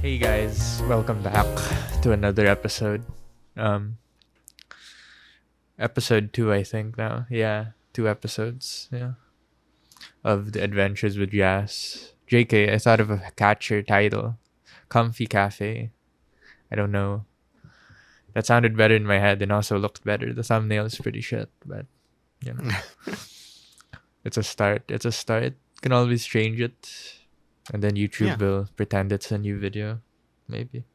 Hey guys, welcome back to another episode. Um Episode 2 I think now. Yeah, 2 episodes, of the Adventures with Jazz. JK, I thought of a catcher title. Comfy Cafe. I don't know. That sounded better in my head and also looked better. The thumbnail is pretty shit, but you know. It's a start. It's a start. Can always change it. And then YouTube Yeah. will pretend it's a new video. Maybe.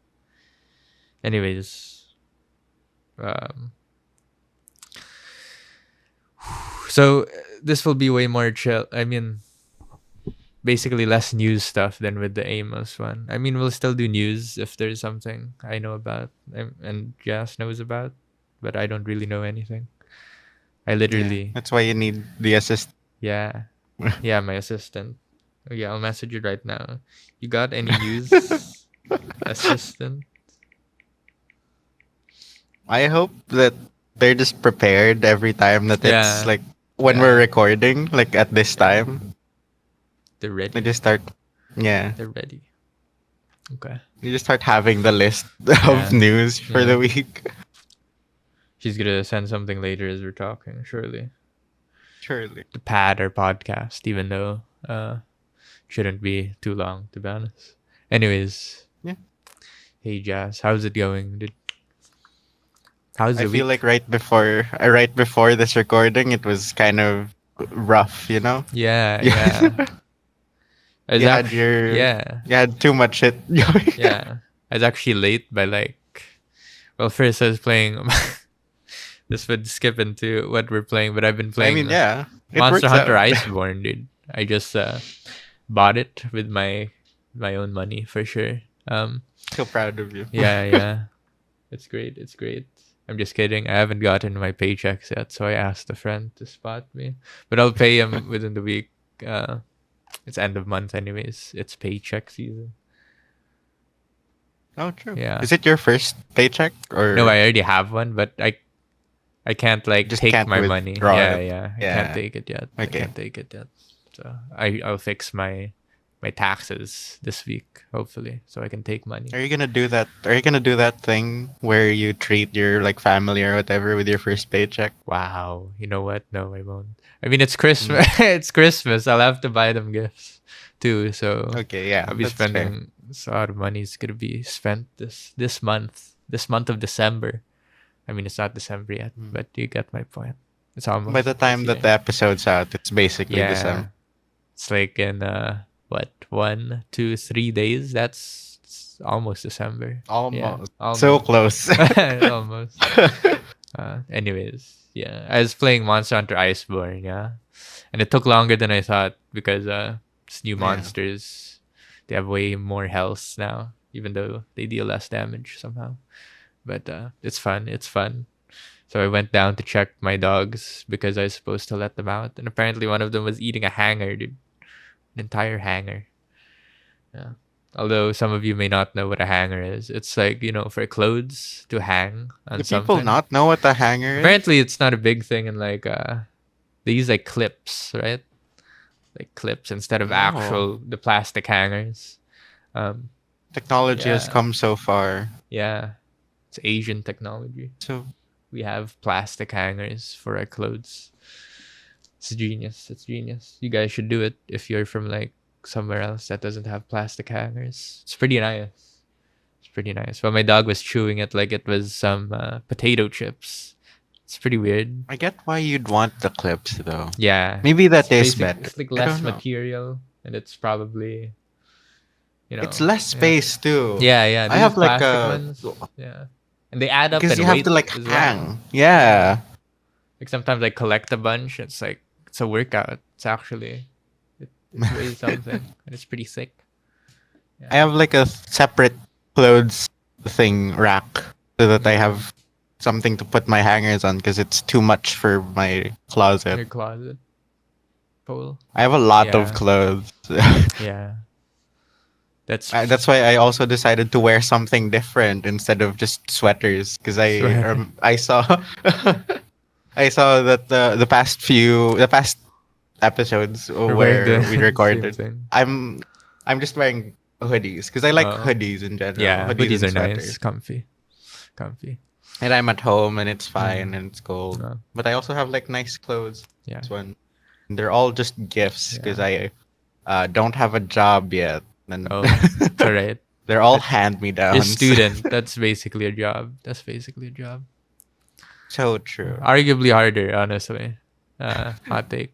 Anyways, um so this will be way more chill. I mean, basically less news stuff than with the Amos one. I mean, we'll still do news if there's something I know about and Jazz knows about, but I don't really know anything. I Yeah. literally, That's why you need the assist. yeah, yeah, my assistant. Oh, yeah, I'll message you right now. You got any news, assistant? I hope that they're just prepared every time that it's Yeah, like when we're yeah, recording, like at this yeah. time, They're they ready. just start. Yeah. They're ready. Okay. You just start having the list of Yeah, news for yeah. the week. She's gonna send something later as we're talking, surely. Surely. To pad our podcast, even though shouldn't be too long, to be honest. Anyways, Yeah. hey Jazz, how's it going? How's I the feel week? like right before this recording, it was kind of rough, you know? Yeah, Yeah. yeah. It's you had actually your yeah, you had too much shit going. yeah. I was actually late by like. Well, first I was playing. This would skip into what we're playing, but I've been I playing mean, yeah. It Monster works Hunter out. Iceborne, dude. I just bought it with my own money for sure. So proud of you. Yeah, yeah. It's great. It's great. I'm just kidding. I haven't gotten my paychecks yet, so I asked a friend to spot me. But I'll pay him within the week. It's end of month anyways. It's paycheck season. Oh, true. Yeah. Is it your first paycheck No, or I already have one, but I can't like just take can't my money. withdraw Yeah, it? yeah. I can't Yeah. take it yet. I Okay. can't take it yet. So I'll fix my taxes this week, hopefully, so I can take money. Are you gonna do that? Are you gonna do that thing where you treat your like family or whatever with your first paycheck? Wow. You know what? No, I won't. I mean, it's Christmas. Mm. It's Christmas. I'll have to buy them gifts too. So Okay, yeah, I'll be that's fair. spending a lot of money is gonna be spent this month. This month of December. I mean, it's not December yet, Mm. but you get my point. It's By the almost. It's time that yeah. the episode's out, it's basically Yeah. December. It's like in what 1, 2, 3 days. That's it's almost December. Yeah, Almost. So almost. close. Almost. Anyways, yeah, I was playing Monster Hunter Iceborne, yeah, and it took longer than I thought because it's new Yeah. monsters. They have way more health now, even though they deal less damage somehow. But it's fun. It's fun. So I went down to check my dogs because I was supposed to let them out, and apparently one of them was eating a hanger, dude, an entire hanger. Yeah. Although some of you may not know what a hanger is, it's like for clothes to hang on Do people something. not know what the hanger is? Apparently, it's not a big thing, and like they use like clips, right? Like clips instead of Oh, actual the plastic hangers. Um, technology has yeah, come so far. yeah, it's Asian technology. So We have plastic hangers for our clothes. It's genius. It's genius. You guys should do it if you're from like somewhere else that doesn't have plastic hangers. It's pretty nice. It's pretty nice. But my dog was chewing it like it was some potato chips. It's pretty weird. I get why you'd want the clips though. Yeah. Maybe that It's tastes basic. better. It's like I less don't know. material, and it's probably It's less yeah. space too. Yeah, yeah. I These have like plastic a ones. Yeah. And they add up because in you have to weight like as well. hang. Yeah. Yeah. Like sometimes I collect a bunch. It's like it's a workout. It's actually it weighs something, and it's pretty thick. I Yeah. have like a separate clothes thing rack so that I Mm. have something to put my hangers on because it's too much for my closet. Your closet pole. I have a lot of Yeah. clothes. Yeah. That's That's why I also decided to wear something different instead of just sweaters because sweater. I saw I saw that the past episodes We're wearing where we the same recorded thing. I'm just wearing hoodies because I like Oh, hoodies in general, yeah, hoodies hoodies and are nice, sweaters. comfy, comfy. And I'm at home and it's fine Mm. and it's cold. Uh, But I also have like nice clothes. yeah, This one. And they're all just gifts because yeah. I don't have a job yet. And Oh, it's alright. they're all That hand me you're a downs. student. That's basically a job. That's basically a job. So true. Arguably harder, honestly. Hot take.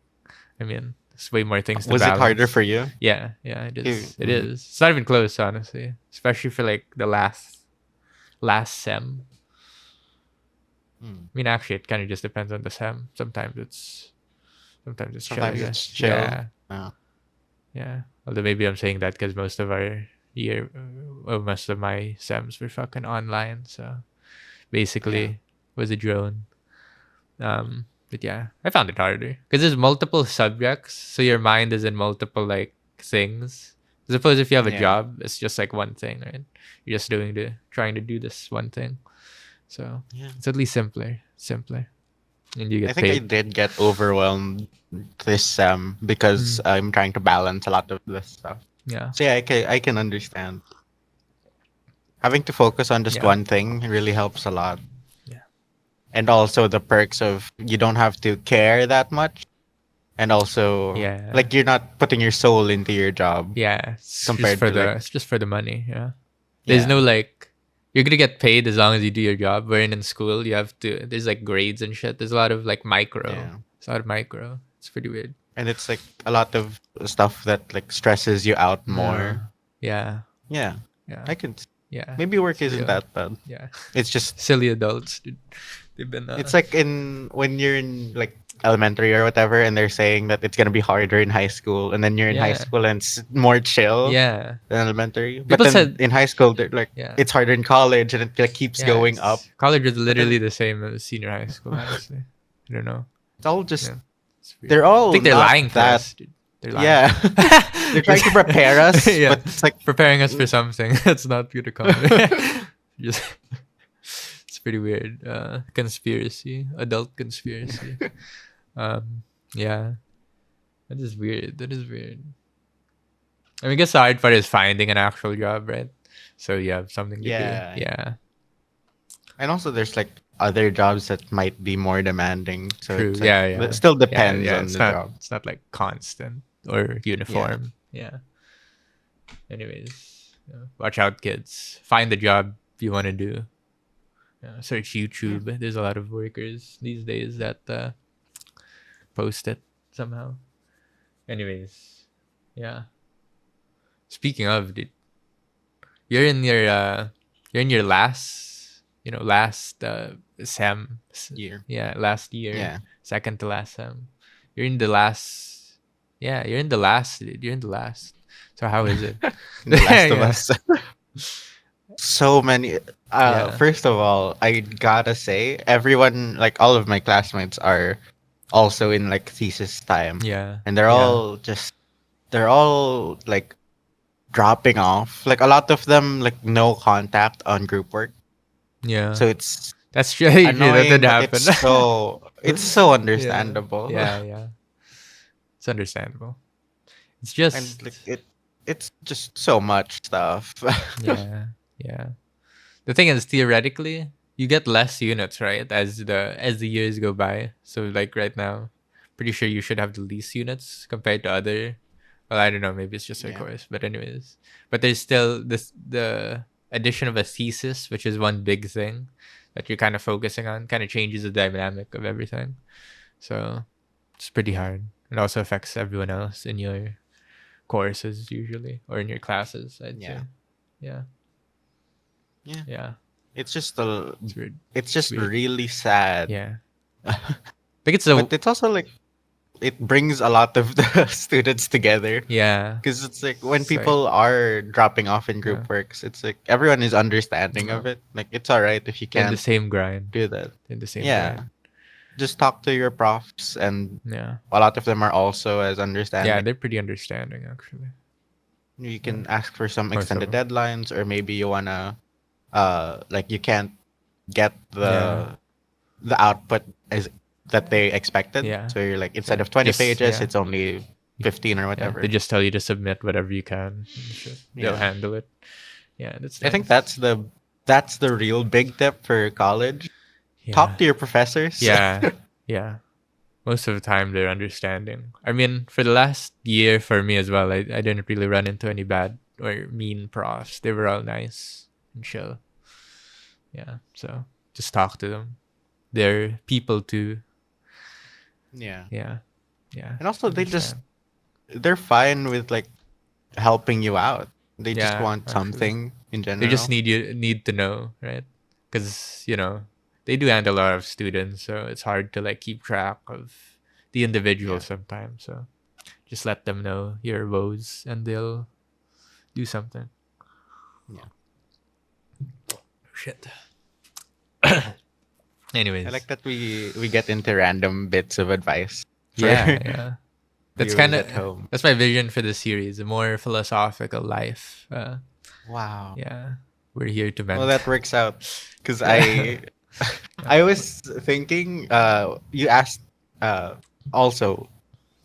I mean, there's way more things to Was it harder balance. for you? Yeah, yeah, it You- is. It mm, is. It's not even close, honestly. Especially for like the last sem. mm. I mean, actually, it kind of just depends on the sem. Sometimes it's chill, I Sometimes it's guess. chill. Yeah, Oh, yeah. Although maybe I'm saying that because most of our year, most of my sems were fucking online, so yeah. basically was a drone. But yeah, I found it harder because there's multiple subjects, so your mind is in multiple like things. Suppose if you have a Yeah. job, it's just like one thing, right? You're just trying to do this one thing, so Yeah. it's at least simpler, and you I get think I paid. did get overwhelmed this sem because Mm, I'm trying to balance a lot of this stuff. yeah, So yeah, I can understand. Having to focus on just yeah, one thing really helps a lot. yeah, And also the perks of you don't have to care that much. And also yeah, like you're not putting your soul into your job yeah. compared to like It's just for the money. Yeah, there's yeah. no like you're gonna get paid as long as you do your job. Wherein in school you have to there's like grades and shit. There's a lot of like micro. Yeah. It's a lot of micro. It's pretty weird. And it's like a lot of stuff that like stresses you out more. Yeah. Yeah. Yeah. Yeah. I could Yeah. maybe work It's isn't real. that bad. Yeah. It's just Silly adults, dude. They've been it's like in when you're in like elementary or whatever and they're saying that it's gonna be harder in high school and then you're in high yeah. school and it's more chill Yeah. than elementary. But People then said in high school they're like yeah. it's harder in college and it like keeps Yeah, going up. it's college is But then literally the same as senior high school, honestly. I don't know. it's all just Yeah. It's weird. they're I all think they're not lying for that us, dude. They're lying. yeah. They're trying to prepare us, Yeah. but it's like Preparing us for something that's not gonna come. Just it's pretty weird. Conspiracy. Adult conspiracy. Yeah. That is weird. That is weird. I mean, I guess the hard part is finding an actual job, right? So you have something to do. yeah. Yeah. And also there's like other jobs that might be more demanding. So True. it's like Yeah, it yeah. still Yeah, depends yeah. on the job. It's not like constant or uniform. Yeah. Anyways, yeah. Watch out, kids. Find the job you want to do. Yeah, search Yeah. YouTube. There's a lot of workers these days that post it somehow. Anyways, yeah. Speaking of, dude, you're in your last sem. Year. Yeah, last year, Yeah. second to last sem. You're in the last. Yeah, you're in the last. Dude. You're in the last. So how is it? The Last of Yeah. Us. So many Yeah. first of all, I gotta say everyone like all of my classmates are also in like thesis time. Yeah. And they're Yeah. all just they're all like dropping off. Like a lot of them like no contact on group work. Yeah. So it's That's true. That annoying, did but happen. it's so Yeah. understandable. Yeah. Yeah. It's understandable. It's And just. like it's just so much stuff. Yeah. Yeah. The thing is, theoretically, you get less units, right? As the years go by. So like right now, pretty sure you should have the least units compared to other. Well, I don't know. Maybe it's just our Yeah. course, but anyways, but there's still the addition of a thesis, which is one big thing that you're kind of focusing on. Kind of changes the dynamic of everything. So it's pretty Yeah. hard. It also affects everyone else in your courses usually or in your classes. I'd Yeah. say. Yeah. Yeah. Yeah. It's just It's weird. it's just weird. really sad. Yeah. I think it's a But it's also like it brings a lot of the students together yeah. because it's like when It's like people are dropping off in yeah. group works, it's like everyone is understanding of Yeah. it. Like it's all right if you In the can't same grind. do that. In the same Yeah, grind. just talk to your profs, and Yeah. a lot of them are also as Yeah, understanding. they're pretty understanding actually. You Yeah. can ask for some Most of extended them. deadlines, or maybe you wanna, like you can't get Yeah. the output as that they expected. Yeah. So you're like So instead of 20 just pages, yeah. it's only 15 or Yeah, whatever. they just tell you to submit whatever you can. And shit. They'll Yeah. handle it. Yeah, that's I think nice. that's the real big tip for college. Yeah, Talk to your professors. yeah, yeah. Most of the time they're understanding. I mean, for the last year for me as well, I didn't really run into any bad or mean profs. They were all nice and chill. Yeah, so just talk to them. They're people too. Yeah. Yeah, yeah. And also Understand. they're fine with like helping you out. They just Yeah, want actually. something in They just general. need to know, right? Because they do handle a lot of students, so it's hard to like keep track of the individual Yeah. sometimes. So just let them know your woes, and they'll do something. Yeah. Shit. I like Anyways, that we get into random bits of advice for yeah, yeah. That's viewers kind of at home. that's my vision for the series. A more philosophical life. Wow. Yeah, we're here to Well, vent. that works out because Yeah, I was thinking you asked also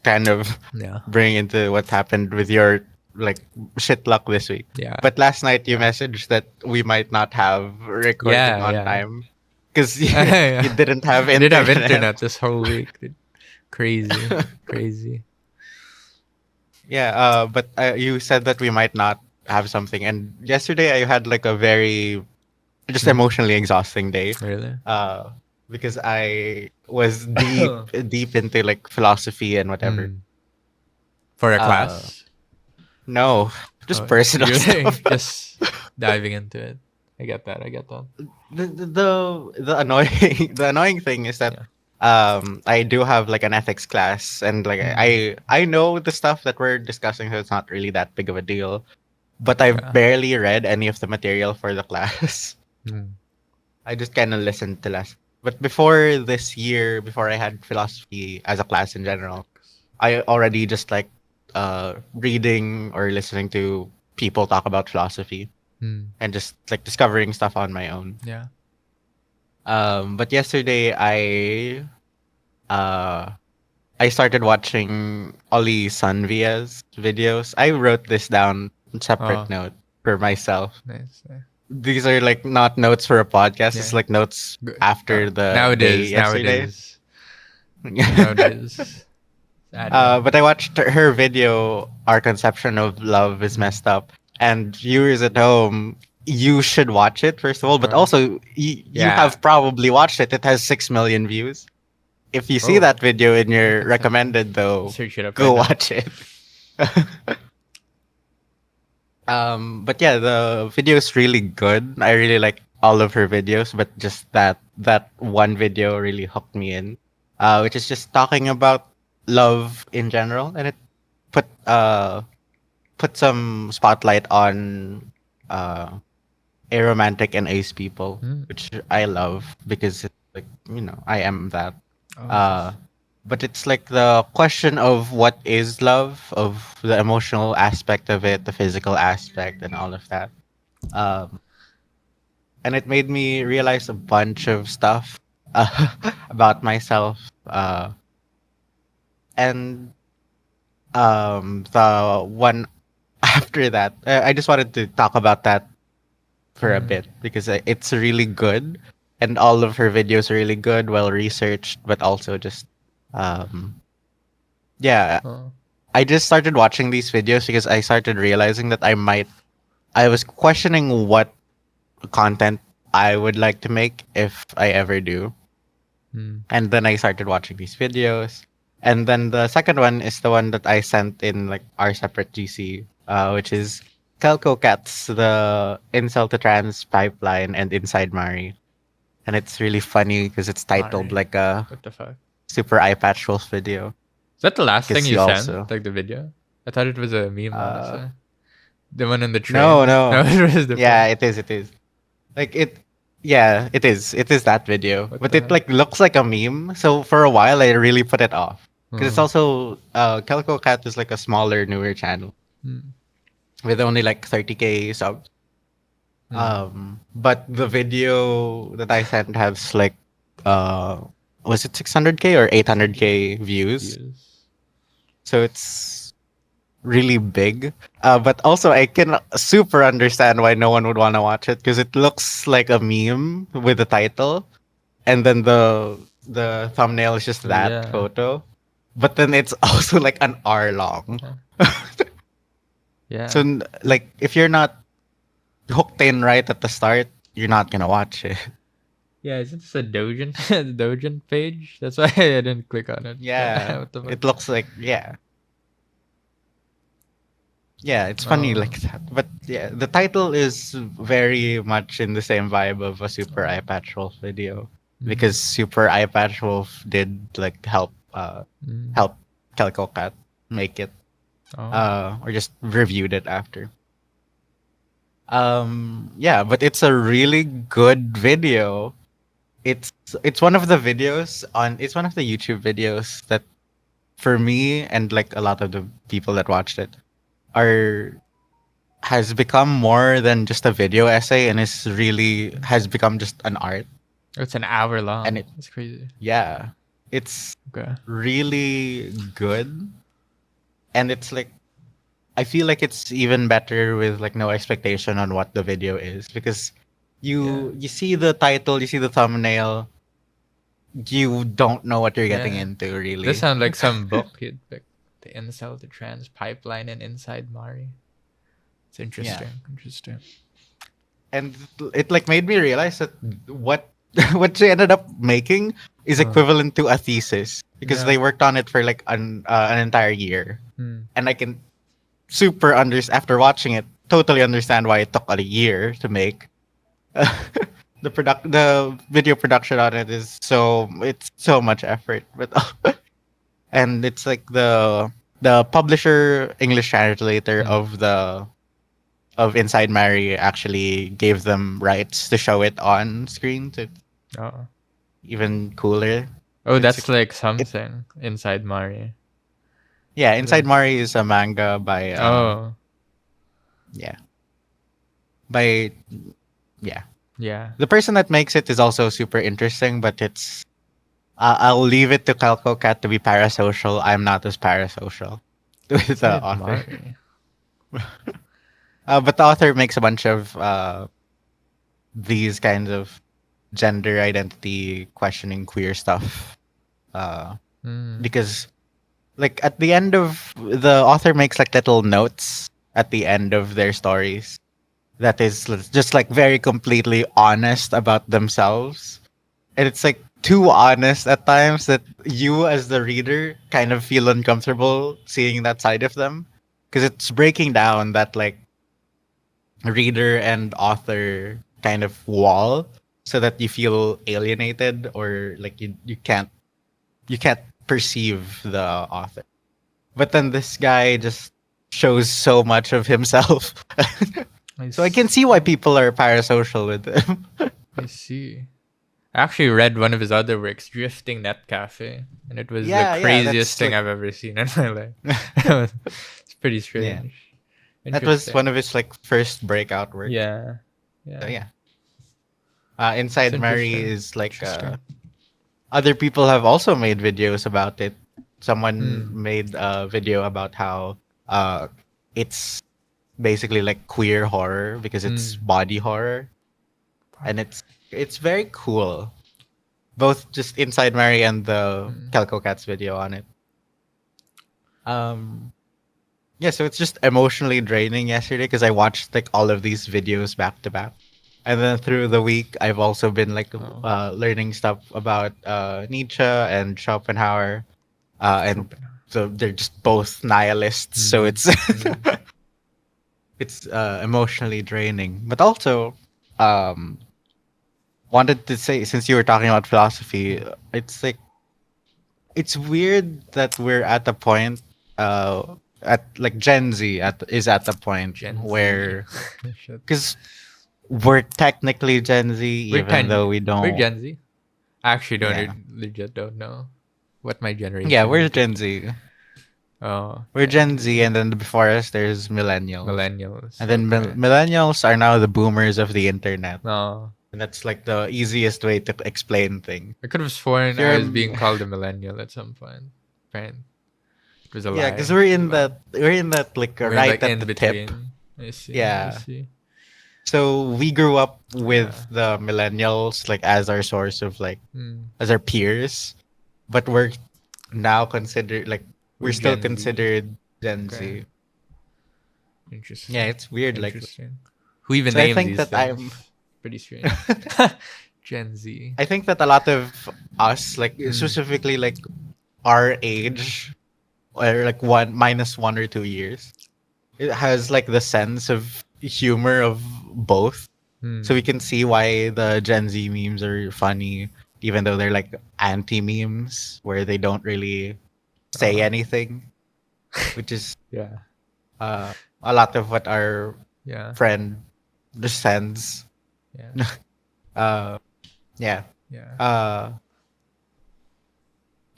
kind of yeah, bring into what happened with your like shit luck this week. yeah, But last night you messaged that we might not have recording yeah, on yeah. time because you Yeah. didn't have I didn't have internet. internet this whole week. Dude. Crazy, crazy. Yeah, but you said that we might not have something. And yesterday I had like a very just Hmm? emotionally exhausting day. Really? Uh, because I was deep into like philosophy and whatever. Hmm. For a Uh, class? no, just Oh, personal you're stuff. just diving into it. I get that. I get that. The annoying the annoying thing is that Yeah. I do have like an ethics class and like Hmm. I know the stuff that we're discussing, so it's not really that big of a deal. But I've Yeah. barely read any of the material for the class. Hmm. I just kind of listened to less. But before this year, before I had philosophy as a class in general, I already just like reading or listening to people talk about philosophy Hmm. and just like discovering stuff on my own. Yeah. But yesterday uh I started watching Oli Sanvia's videos. I wrote this down in separate Oh, note for myself. nice. Nice. These are like not notes for a podcast. It's Yeah. like notes Good. after the day Nowadays, yesterday. nowadays, nowadays, adding up. But I watched her video. Our conception of love is Hmm. messed up. And viewers at home, you should watch it first of Of all. But course. also, you Yeah. have probably watched it. It has 6 million views. If you see Oh, that video in I your can search. recommended, though, Search it up right go now. watch it. But yeah, the video is really good. I really like all of her videos, but just that one video really hooked me in, which is just talking about love in general, and it put put some spotlight on uh aromantic and ace people, Hmm. which I love because it's like I am that. Oh, Uh, but it's like the question of what is love, of the emotional aspect of it, the physical aspect, and all of that. Um, and it made me realize a bunch of stuff about myself. And the one after that, I just wanted to talk about that for a hmm. bit because it's really good, and all of her videos are really good, well researched, but also just um, yeah, Oh. I just started watching these videos because I started realizing that I was questioning what content I would like to make if I ever do. Hmm. And then I started watching these videos. And then the second one is the one that I sent in like our separate GC, which is Kelco Cats, the incel to trans pipeline and inside Mari. And it's really funny because it's titled Mari. like a What the fuck? super eye patch wolf video. Is that the last thing Because you you sent? also Like the video? I thought it was a meme, uh honestly. The one on the no, train? No, no. it was Yeah, different. it is. Like it yeah, it is. It is that video. What But the it heck? like looks like a meme. So for a while I really put it off. Because it's Oh. also Calico Cat is like a smaller, newer channel Hmm. with only like 30K subs. Hmm. But the video that I sent has like uh was it 600K or 800K views? Views. So it's really big. But also, I can super understand why no one would want to watch it because it looks like a meme with the title, and then the thumbnail is just that Yeah. photo. But then it's also like an hour long. Yeah. Yeah. So like if you're not hooked in right at the start, you're not gonna watch it. Yeah, is this a Dojin Dojin page? That's why I didn't click on it. Yeah, What the fuck? it looks like yeah. Yeah, it's funny Oh. like that. But yeah, the title is very much in the same vibe of a Super Oh. Eye Patch Wolf video Mm. because Super Eye Patch Wolf did like Mm. help Calico Cat make it Oh. or just reviewed it after. Yeah, but it's a really good video. It's one of the videos on it's one of the YouTube videos that for me and like a lot of the people that watched it are has become more than just a video essay and is really has become just an art. It's an hour And long. it That's crazy. yeah, it's Okay. really good. And it's like I feel like it's even better with like no expectation on what the video is because Yeah. you see the title, you see the thumbnail, you don't know what you're getting Yeah. into This really. sounds like some book you'd pick. The incel to trans pipeline and inside Mari. It's Yeah. interesting. Interesting. And it like made me realize that what what she ended up making is Huh. equivalent to a thesis because Yeah. they worked on it for like an entire year. Hmm. And I can super after watching it totally understand why it took a year to make. The video production on it is it's so much effort, but and it's like the publisher English translator Hmm. of Inside Mary actually gave them rights to show it on screen to Oh. even cooler. Oh, It's that's like, like it something inside Mari. yeah, Yeah. Inside Mari is a manga by Oh. yeah by yeah Yeah. the person that makes it is also super interesting, but it's I'll leave it to Calco Cat to be parasocial. I'm not as parasocial with the Inside author. Mari. But the author makes a bunch of these kinds of gender identity questioning queer stuff. Hmm. Because like at the end of the author makes like little notes at the end of their stories that is just like very completely honest about themselves. And it's like too honest at times that you as the reader kind of feel uncomfortable seeing that side of them because it's breaking down that like reader and author kind of wall so that you feel alienated or like you can't perceive the author. But then this guy just shows so much of himself. I So I can see see. why people are parasocial with him. I see. I actually read one of his other works, Drifting Net Cafe, and it was the Yeah, craziest that's thing like I've ever seen in my life. It's pretty yeah. strange. That was Interesting. one of his like first breakout work. Yeah. So Yeah. yeah. It's Inside Mary interesting. is like Interesting. other people have also made videos about it. Someone Hmm. made a video about how it's basically like queer horror because it's Hmm. body horror and it's very cool. Both just Inside Mary and the Hmm. Calico Cats video on it. Um yeah, so it's just emotionally draining yesterday because I watched like all of these videos back to back. And then through the week I've also been like Oh. learning stuff about Nietzsche and Schopenhauer. And Schopenhauer. so they're just both nihilists, so Hmm. it's Hmm. it's emotionally draining. But also, um, wanted to say since you were talking about philosophy, it's like it's weird that we're at the point, at like Gen Z is at the point Gen Z. where Shit. because we're technically Gen Z, We're even though 10. we We're don't. Gen Z. I actually don't Yeah, legit don't know what my yeah, generation we're is yet. Gen Z. Oh, We're Gen Gen Z, Z. and then before us, there's millennials. Millennials. And then Okay. millennials are now the boomers of the internet. No. And that's like the easiest way to explain things. I could have If sworn you're I a was being called a millennial at some point. Right. was a Yeah, because lie. we're in that like We're in right like at in the tip. between. I see. I Yeah. see. So we grew up Yeah. with the millennials like as our source of like Mm. as our peers, but we're now considered like We're we're still Gen Z. considered Gen Okay. Z. Yeah, Interesting. it's weird. Like, Interesting. Who even so I named think these that things? Pretty strange. Gen Z. I think that a lot of us, like Mm. specifically like our age, or like 1 or 2 years, it has like the sense of humor of both. So we Mm. can see why the Gen Z memes are funny, even though they're like anti memes where they don't really say Uh, anything, which is yeah. a lot of what our Yeah. friend sends. Yeah. uh, yeah. Yeah. Uh,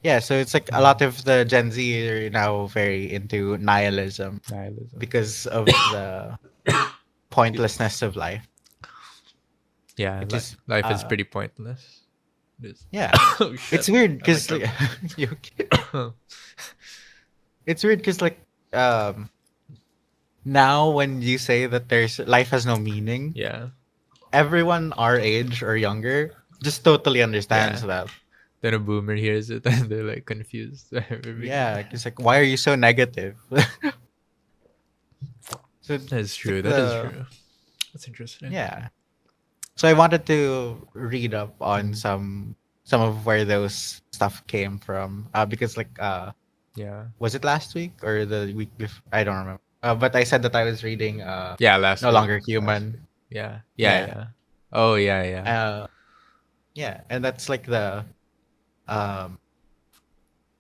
yeah, so it's like a Mm. lot of the Gen Z are now very into nihilism Nihilism. because of the Excuse me. pointlessness of life, Yeah. which is Life is pretty pointless. It is. yeah, Oh shit. it's weird I have my because like throat. you, it's weird because like um now when you say that there's life has no meaning, Yeah. everyone our age or younger just totally understands Yeah. that. Then a boomer hears it and they're like confused. Yeah, it's like why are you so negative? So That's it's true. like That is the true. That's interesting. yeah. So I wanted to read up on Mm. some of where those stuff came from. Because like Yeah. was it last week or the week before? I don't remember. But I said that I was reading Yeah. Last No week. Longer Last Human. week. Yeah. Yeah. Yeah. Yeah. Oh yeah. Yeah. Uh yeah, and that's like the um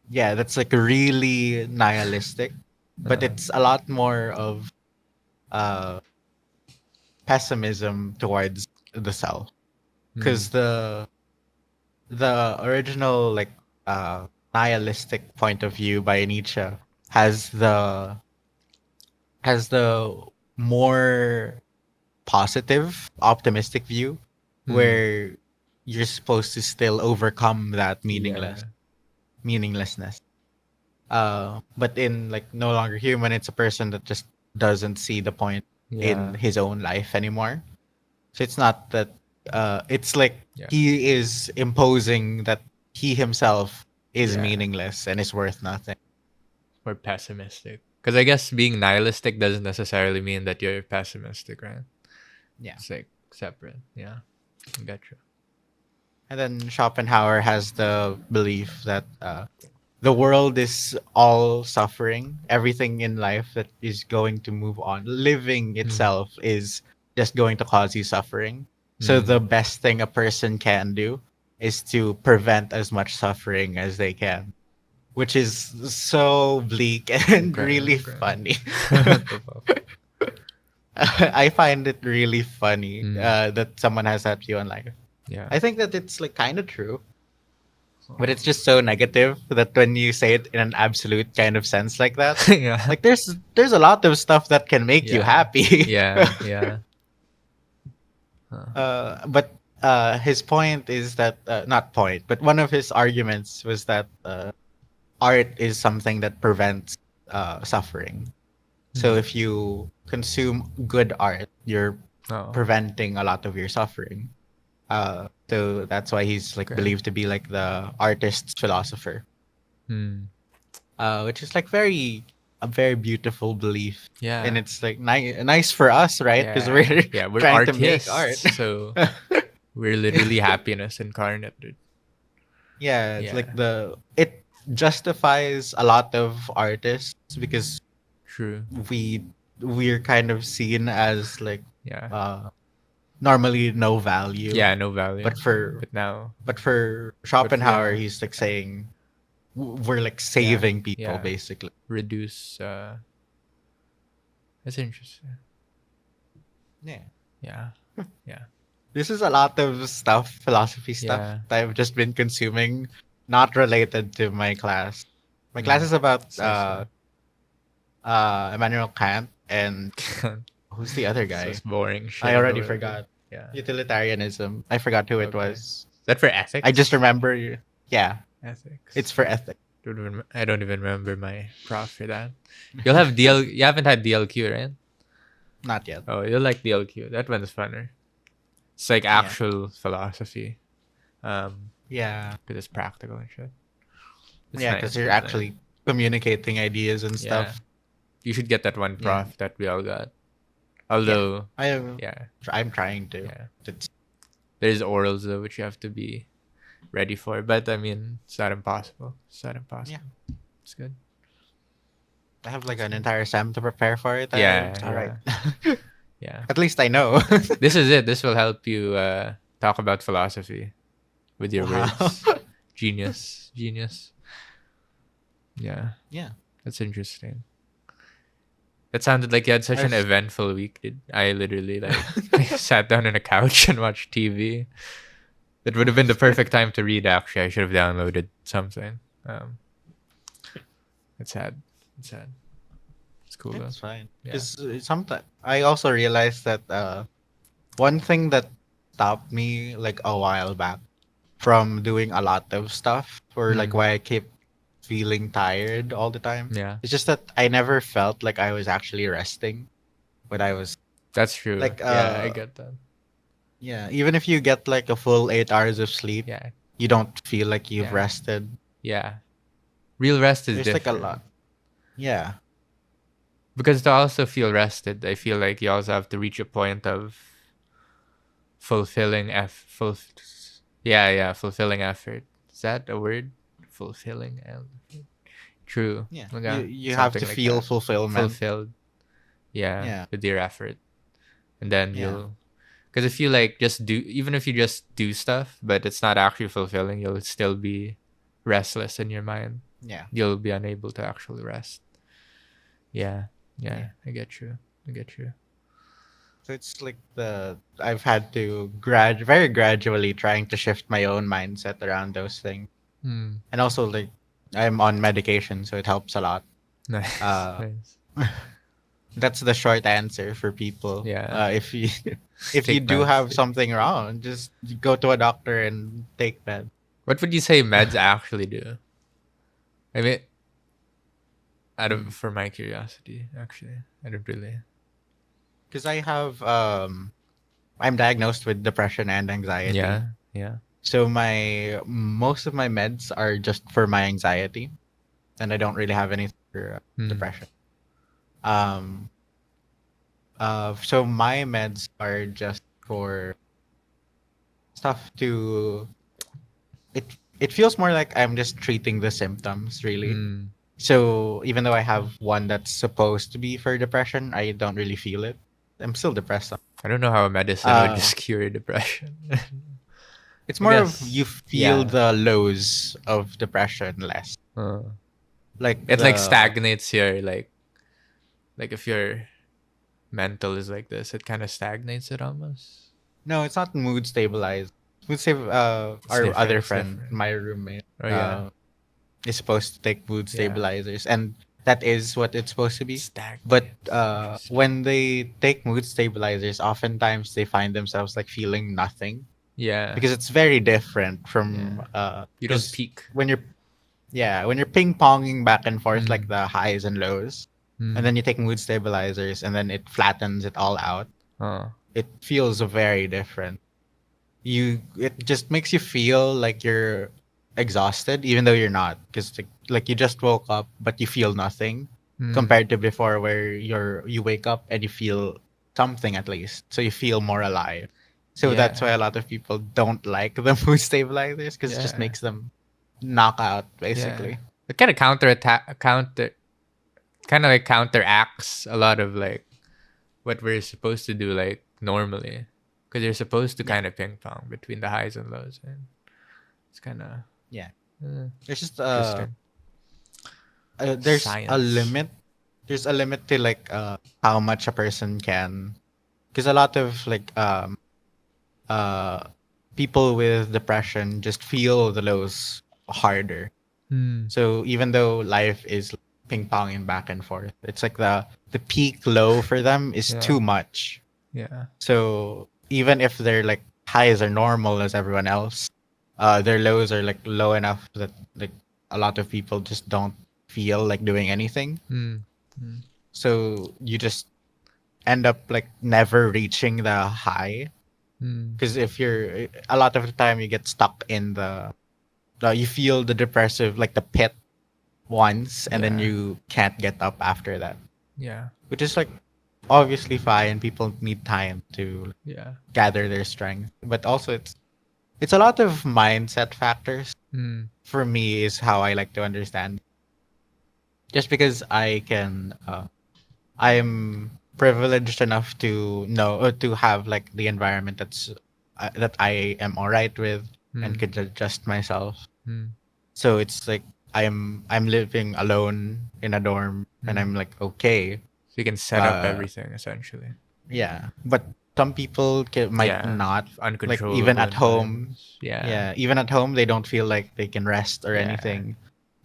yeah, that's like really nihilistic, but Uh, it's a lot more of uh pessimism towards the self mm. because the original like nihilistic point of view by Nietzsche has the has the more positive, optimistic view Mm. where you're supposed to still overcome that Yeah. meaninglessness. But in like No Longer Human, it's a person that just doesn't see the point in Yeah. his own life anymore. So it's not that it's like Yeah. he is imposing that he himself is Yeah. meaningless and is worth nothing. Or pessimistic. Because I guess being nihilistic doesn't necessarily mean that you're pessimistic, right? Yeah. It's like separate. Yeah. I gotcha. And then Schopenhauer has the belief that the world is all suffering. Everything in life that is going to move on, living Mm. itself is just going to cause you suffering. So the Mm. best thing a person can do is to prevent as much suffering as they can, which is so bleak and Okay. really Okay. funny. What the fuck? I find it really funny Mm. that someone has that view on life. Yeah. I think that it's like kind of true, but it's just so negative that when you say it in an absolute kind of sense like that, Yeah. like there's a lot of stuff that can make you Yeah. happy. Yeah. Yeah. Huh. But his point is that not point, but one of his arguments was that art is something that prevents suffering. So Mm. if you consume good art, you're Oh. preventing a lot of your suffering. So that's why he's like Okay. believed to be like the artist's philosopher, Mm. which is like a very beautiful belief, and Yeah. it's like nice for us, right? Because Yeah. we're Yeah. We're trying to make art. artists, so we're literally happiness incarnate, dude. Yeah, it's like Yeah. it justifies a lot of artists because True. we we're kind of seen as like Yeah. uh normally no value, Yeah. No value. but for But now. Schopenhauer, Yeah. he's like saying we're like Yeah. saving people Yeah. basically. Reduce. That's interesting. Yeah. Yeah. Yeah. This is a lot of stuff, philosophy stuff Yeah. that I've just been consuming, not related to my class. My class Mm. is about I see. Immanuel Kant and who's the other So guy? it's boring I shit in the already world, dude. forgot. Yeah. Utilitarianism. I forgot who it Okay. was. Is that for I just ethics? remember. Yeah, it's Ethics. for ethics. I don't even remember my prof for that. You'll have DL. You haven't had DLQ, right? Not yet. Oh, you'll like DLQ. That one's funner. It's like Yeah. actual philosophy. Yeah. Because it's practical and shit. It's Yeah, because nice. you're It's nice. actually communicating ideas and Yeah. stuff. You should get that one Yeah. prof that we all got. Yeah. Although, I'm yeah, I'm trying to. yeah. It's, There's orals though, which you have to be ready for. But I mean, it's not impossible. It's not impossible. Yeah. It's good. I have like an entire sem to prepare for it. Yeah, It's all right. Yeah. At least I know. This is it. This will help you talk about philosophy with your Wow. words. Genius. Genius. Yeah. Yeah. That's interesting. That sounded like you had such an I've- eventful week, dude. I literally like sat down on a couch and watched TV. That would have been the perfect time to read. Actually, I should have downloaded something. It's sad. It's sad. It's cool though. It's fine. Yeah. Because sometimes I also realized that one thing that stopped me like a while back from doing a lot of stuff, or like Mm. why I keep feeling tired all the time. Yeah, It's just that I never felt like I was actually resting when I was that's true. like Yeah, I get that. yeah, even if you get like a full 8 hours of sleep, Yeah, you don't feel like you've Yeah. rested. yeah. Real rest is There's like different. a lot. Yeah. Because to also feel rested, I feel like you also have to reach a point of fulfilling fulfilling effort. Is that a word? Fulfilling effort. True. Yeah. Okay, You have to something like feel that. fulfillment. Fulfilled. Yeah, Yeah. with your effort, and then Yeah. you'll. Because if you like just do, even if you just do stuff, but it's not actually fulfilling, you'll still be restless in your mind. Yeah. You'll be unable to actually rest. Yeah, yeah, Yeah. I get you. I get you. So it's like I've had to very gradually trying to shift my own mindset around those things. Hmm. And also like I'm on medication, so it helps a lot. Nice. Uh, Nice. That's the short answer for people. Yeah. If you if you Take do meds. have something wrong, just go to a doctor and take meds. What would you say meds actually do? I mean, for my curiosity, actually, I don't really. Because I have I'm diagnosed with depression and anxiety. Yeah, yeah. So most of my meds are just for my anxiety, and I don't really have anything for Hmm. depression. So my meds are just for stuff to it feels more like I'm just treating the symptoms really. Hmm. So even though I have one that's supposed to be for depression, I don't really feel it. I'm still depressed. I don't know how a medicine would just cure depression. It's I more of guess, you feel yeah. the lows of depression less. Like It like stagnates your like if your mental is like this, it kind of stagnates it almost. No, it's not mood stabilized. Our different, other it's friend, different. my roommate, Oh yeah, is supposed to take mood Yeah. stabilizers, and that is what it's supposed to be. stagnate. But when they take mood stabilizers, oftentimes they find themselves like feeling nothing yeah, because it's very different from you don't 'cause peak. when you're ping ponging back and forth like Mm. the highs and lows, Mm. and then you take mood stabilizers, and then it flattens it all out. Oh. It feels very different. It just makes you feel like you're exhausted even though you're not, because like you just woke up but you feel nothing Mm. compared to before where you wake up and you feel something at least, so you feel more alive. So that's Yeah. why a lot of people don't like the mood stabilizers, because it just Yeah. makes them knock out basically. It kind of counteracts a lot of like what we're supposed to do like normally, because you're supposed to kind of ping pong between the highs and lows, and it's kind of Yeah. uh, There's just interesting. there's Science. a limit. There's a limit to like how much a person can, because a lot of like people with depression just feel the lows harder. Hmm. So even though life is ping ponging back and forth, it's like the peak low for them is Yeah. too much. Yeah. So even if their like highs are normal as everyone else, their lows are like low enough that like a lot of people just don't feel like doing anything. Mm. Mm. So you just end up like never reaching the high. Mm. Because if you're a lot of the time you get stuck in you feel the depressive, like the pit once, and then Yeah. you can't get up after that, Yeah. which is like obviously fine. People need time to Yeah. gather their strength, but also it's a lot of mindset factors. Mm. For me, is how I like to understand. Just because I'm privileged enough to know, to have like the environment that I am all right with and Mm. could adjust myself. Mm. So it's like I'm living alone in a dorm, and Mm. I'm like okay. So you can set up Uh, everything essentially. yeah, but some people might Yeah. not, like even Uncontrollable at home. environments. Yeah. Yeah, even at home, they don't feel like they can rest or Yeah. anything.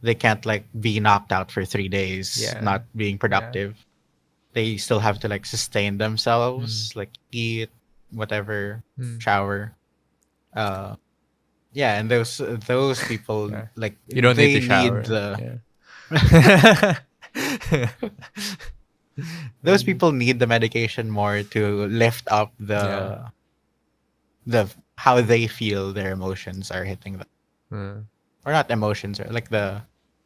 They can't like be knocked out for 3 days, Yeah. not being Yeah. productive. They still have to like sustain Mm. themselves, like eat, whatever, Mm. shower. Uh, yeah, and those people Yeah. like You don't need they to need shower. the Yeah. those people need the medication more to lift up Yeah. the how they feel their emotions are hitting them, Mm. or not emotions, or like the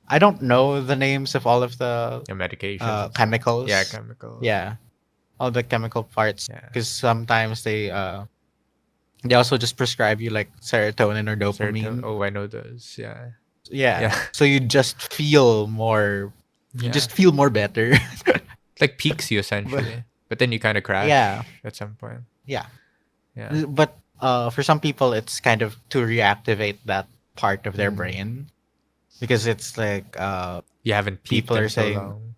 I don't know the names of all of the Yeah, medications and stuff. Yeah, chemicals. chemicals. Yeah, all the chemical parts, Yeah. because sometimes they also just prescribe you like serotonin or Certain. dopamine. Oh, I know those. Yeah. Yeah, Yeah. so you Yeah. just feel more better. It like peaks you But essentially, but then you kind of yeah, crash at some point. yeah. Yeah. But for some people, it's kind of to reactivate that part of their Mm. brain, because it's like You haven't peaked people in are so saying, long.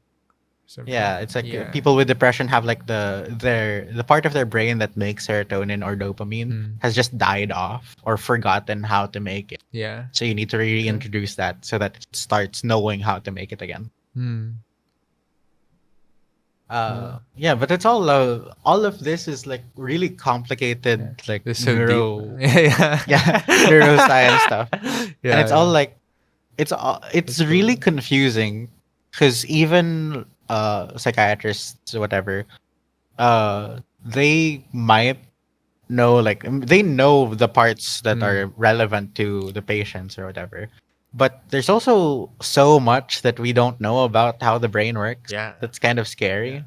Something. yeah, it's like Yeah. people with depression have like the part of their brain that makes serotonin or dopamine Mm. has just died off or forgotten how to make it. Yeah. So you need to Okay. reintroduce that so that it starts knowing how to make it again. Mm. Yeah, but it's all of this is like really complicated, Yeah. like It's so deep. yeah, neuroscience Yeah. stuff, and Yeah. it's all Yeah. like it's That's really cool. confusing, because even psychiatrists or whatever, they might know, like they know the parts that Mm. are relevant to the patients or whatever, but there's also so much that we don't know about how the brain works. Yeah. That's kind of Yeah. scary.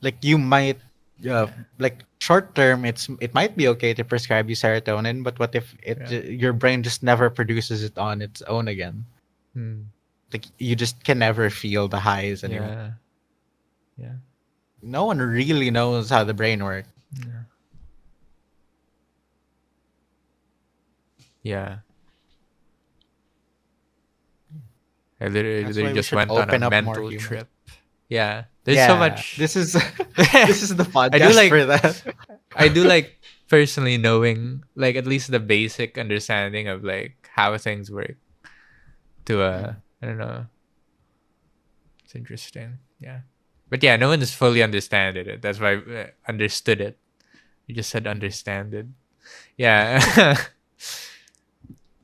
Like you might Yeah. like short term, it might be okay to prescribe you serotonin, but what if Yeah. your brain just never produces it on its own again? Mm. Like you just can never feel the highs anymore. Yeah. Yeah. No one really knows how the brain works. Yeah. Yeah. I That's literally why we just should went on a open up more mental humor. trip. Yeah. There's so Yeah, much. this is the I do podcast like for that. I do like personally knowing like at least the basic understanding of like how things work to I don't know. It's interesting. Yeah. But yeah, no one has fully understood it. That's why I understood it. You just said understand it. Yeah.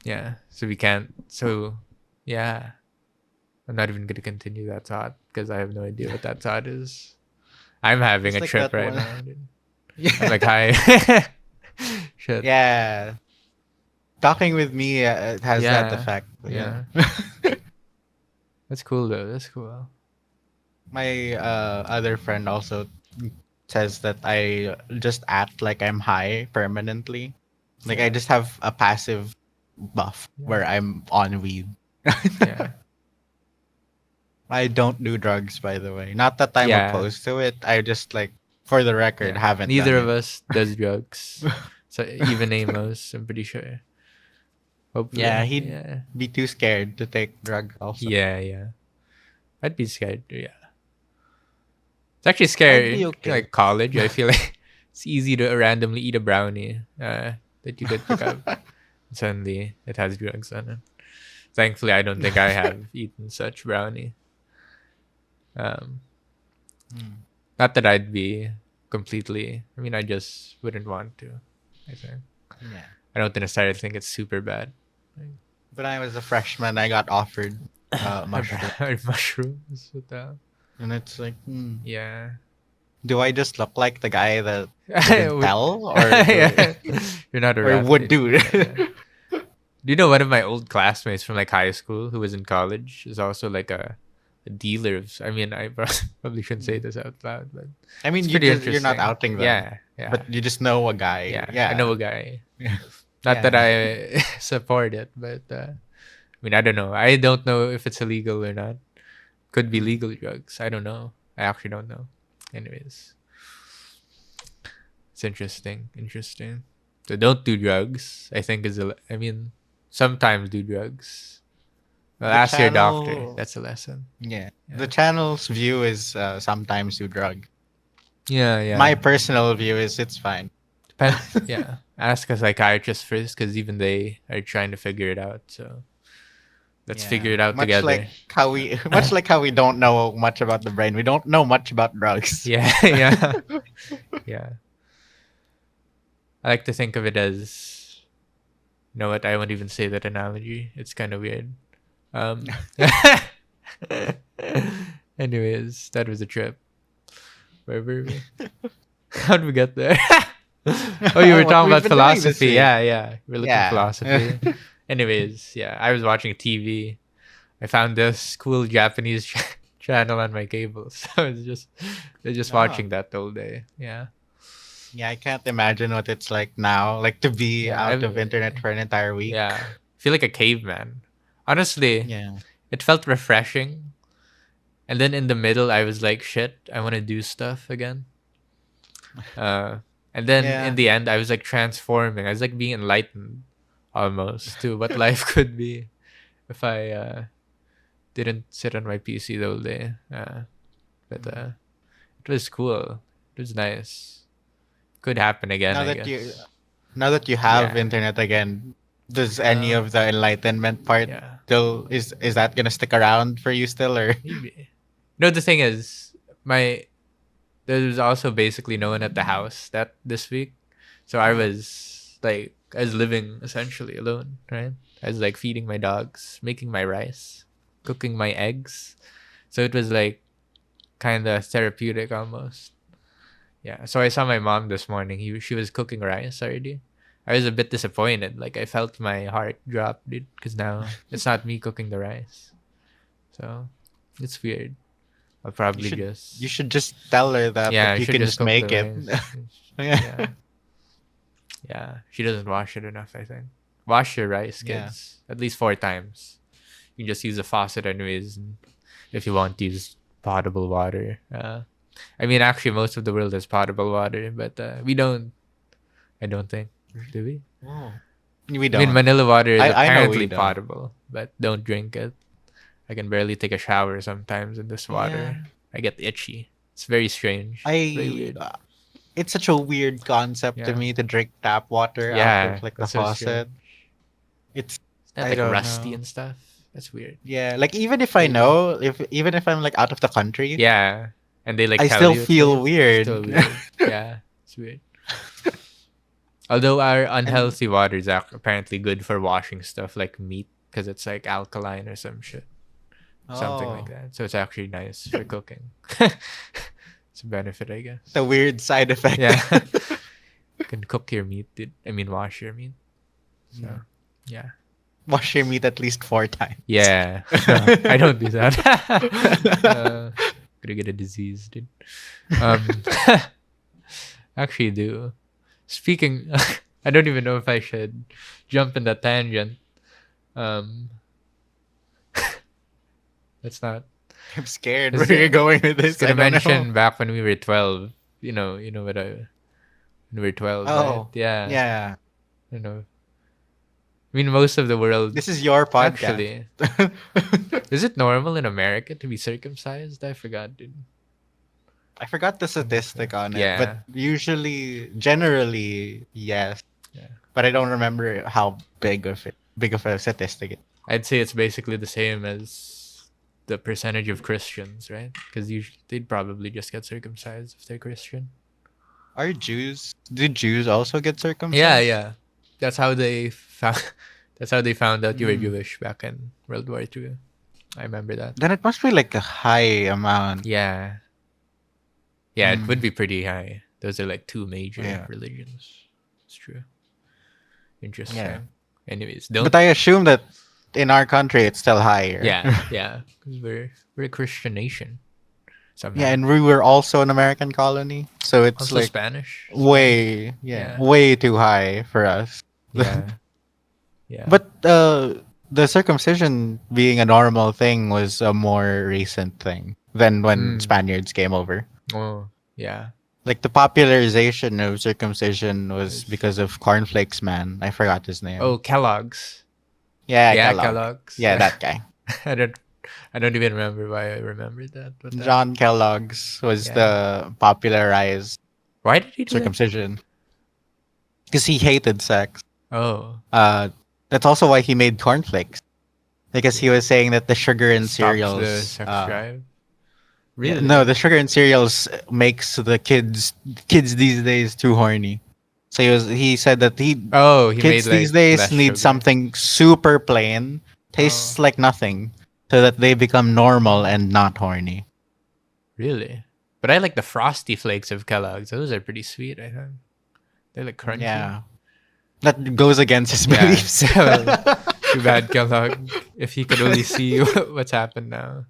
Yeah. So we can't. So yeah. I'm not even going to continue that thought because I have no idea what that thought is. I'm having It's a like trip that right one. now, dude. I'm Yeah, like, hi. Shit. yeah. Talking with me it has that Yeah. effect. Yeah. Yeah. That's cool though. That's cool. My other friend also says that I just act like I'm high permanently. Like I Yeah. just have a passive buff Yeah. where I'm on weed. Yeah. I don't do drugs, by the way. Not that I'm Yeah. opposed to it. I just like, for the record, Yeah. haven't Neither done of it. us does drugs. So even Amos, I'm pretty sure. Yeah, Hopefully. he'd Yeah. be too scared to take drugs also. Yeah. Yeah. I'd be scared. Yeah. It's actually I'd be scary. okay. Like college, I feel like it's easy to randomly eat a brownie that you could pick up. Suddenly, it has drugs on it. Thankfully, I don't think I have eaten such brownie. Um, Hmm. Not that I'd be completely. I mean, I just wouldn't want to. I think Yeah. I don't necessarily think it's super bad. When I was a freshman, I got offered mushroom, Mushrooms. What the? and it's like, Yeah. do I just look like the guy that didn't Would- tell, or yeah. You're not a or rat. would do? Yeah, yeah. Do you know one of my old classmates from like high school who was in college is also like a dealer of, I mean, I probably shouldn't say this out loud, but I mean, it's pretty you're not interesting. outing them, Yeah, yeah, but you just know a guy. yeah. I know Yeah, a guy. yeah, Not that yeah. I support it, but I mean, I don't know. I don't know if it's illegal or not. Could be Mm. legal drugs. I don't know. I actually don't know. Anyways, it's interesting. Interesting. So don't do drugs. I think is a. I mean, sometimes do drugs. Well, The ask your doctor. channel, That's a lesson. yeah, the Yeah. channel's view is sometimes do drug. Yeah. Yeah. My personal view is it's fine. Depends. Yeah. Ask a psychiatrist first, because even they are trying to figure it out. So let's Yeah, figure it out together. much like how we don't know much about the brain, we don't know much about drugs. Yeah. Yeah. Yeah. I like to think of it as. You know what? I won't even say that analogy. It's kind of weird. Um. Anyways, that was a trip. Where were we? How did we get there? Oh, you were What talking we've about been doing this philosophy. week. Yeah, yeah. We're looking at Yeah. philosophy. Anyways, yeah, I was watching TV. I found this cool Japanese channel on my cable, so I was just Oh. watching that all day. Yeah, Yeah, I can't imagine what it's like now, like to be yeah, out of internet for an entire week. yeah. I feel like a caveman. Honestly, Yeah. it felt refreshing. And then in the middle, I was like, shit, I want to do stuff again. And then in Yeah. the end, I was like transforming. I was like being enlightened almost to what life could be if I didn't sit on my PC the whole day. But it was cool. It was nice. Could happen again, Now I that you guess. now that you have Yeah. internet again, does any Uh, of the enlightenment part yeah. still is that gonna stick around for you still, or Maybe. No, the thing is, my there was also basically no one at the house that this week, so I was living essentially alone, right? I was like feeding my dogs, making my rice, cooking my eggs, so it was like kind of therapeutic almost. Yeah. So I saw my mom this morning. She was cooking rice already. I was a bit disappointed. Like I felt my heart drop, dude, because now it's not me cooking the rice. So it's weird. I'll you probably should just you should just tell her that yeah, I you should can just just cook the make it. rice. Yeah. Yeah. Yeah. She doesn't wash it enough, I think. Wash your rice, Yeah. kids. At least 4 times. You can just use a faucet anyways, and if you want to use potable water. I mean, actually, most of the world has potable water, but we don't. I don't think. Do we? Oh. We I mean, don't. Manila water is I know we apparently don't. potable, but don't drink it. I can barely take a shower sometimes in this Yeah. water. I get itchy. It's very strange. Very I weird. it's such a weird concept to Yeah. me to drink tap water out Yeah, of like the that's so faucet. strange. It's Isn't that I like don't rusty know. and stuff? That's weird. Yeah, like even if I Maybe. know, if even if I'm like out of the country, Yeah. And they like I tell still you it's feel safe. It's still weird. weird. Yeah, it's weird. Although our And unhealthy water is apparently good for washing stuff like meat because it's like alkaline or some shit. Something like oh, that. So it's actually nice for cooking. It's a benefit, I guess. the weird side effect. Yeah. You can cook your meat, dude. I mean, wash your meat. So, Yeah. yeah. Wash your meat at least 4 times. Yeah. I don't do that. Gonna get a disease, dude. Um, actually, do. Speaking, I don't even know if I should jump in that tangent. Um, that's not. I'm scared Is where you're it- going with I this. was gonna I don't mention know. back when we were 12. You know what I. When we were 12, right? Oh, Yeah. yeah. I know. I mean, most of the world. This is your podcast. Actually, is it normal in America to be circumcised? I forgot, dude. I forgot the statistic on it, but Yeah. usually, generally, yes. Yeah. But I don't remember how big of a statistic it. I'd say it's basically the same as the percentage of Christians, right? Because they'd probably just get circumcised if they're Christian. Do Jews also get circumcised? Yeah, yeah. That's how they found. That's how they found out you were Mm. Jewish back in World War II. I remember that. Then it must be like a high amount. Yeah. Yeah, it would Mm. be pretty high. Those are like two major Yeah. religions. It's true. Yeah. Interesting. Anyways, But don't. I assume that in our country it's still higher. Yeah, yeah. Because we're a Christian nation Yeah, somehow. and we were also an American colony, so it's Also like Spanish as well. yeah, Yeah, way too high for us. yeah, yeah. But the circumcision being a normal thing was a more recent thing than when Mm. Spaniards came over. Oh, yeah. Like the popularization of circumcision was There's- because of Cornflakes Man. I forgot his name. Oh, Kellogg's. Yeah, Yeah, Kellogg. Kellogg's. Yeah, that guy. I don't. I don't even remember why I remembered that. But John Kellogg's was yeah. the popularized Why did he do that? circumcision because he hated sex. Oh, That's also why he made cornflakes because he was saying that the sugar in stops the cereals. sex drive. Yeah, Really? no, the sugar in cereals makes the kids these days too horny. So he said that Oh, he kids made these like days less need sugar. something super plain, tastes Oh. like nothing, so that they become normal and not horny. Really? But I like the frosty flakes of Kellogg's. Those are pretty sweet, I think. They're like crunchy. Yeah, that goes against his Yeah. beliefs. Well, too bad, Kellogg. If he could only see what's happened now.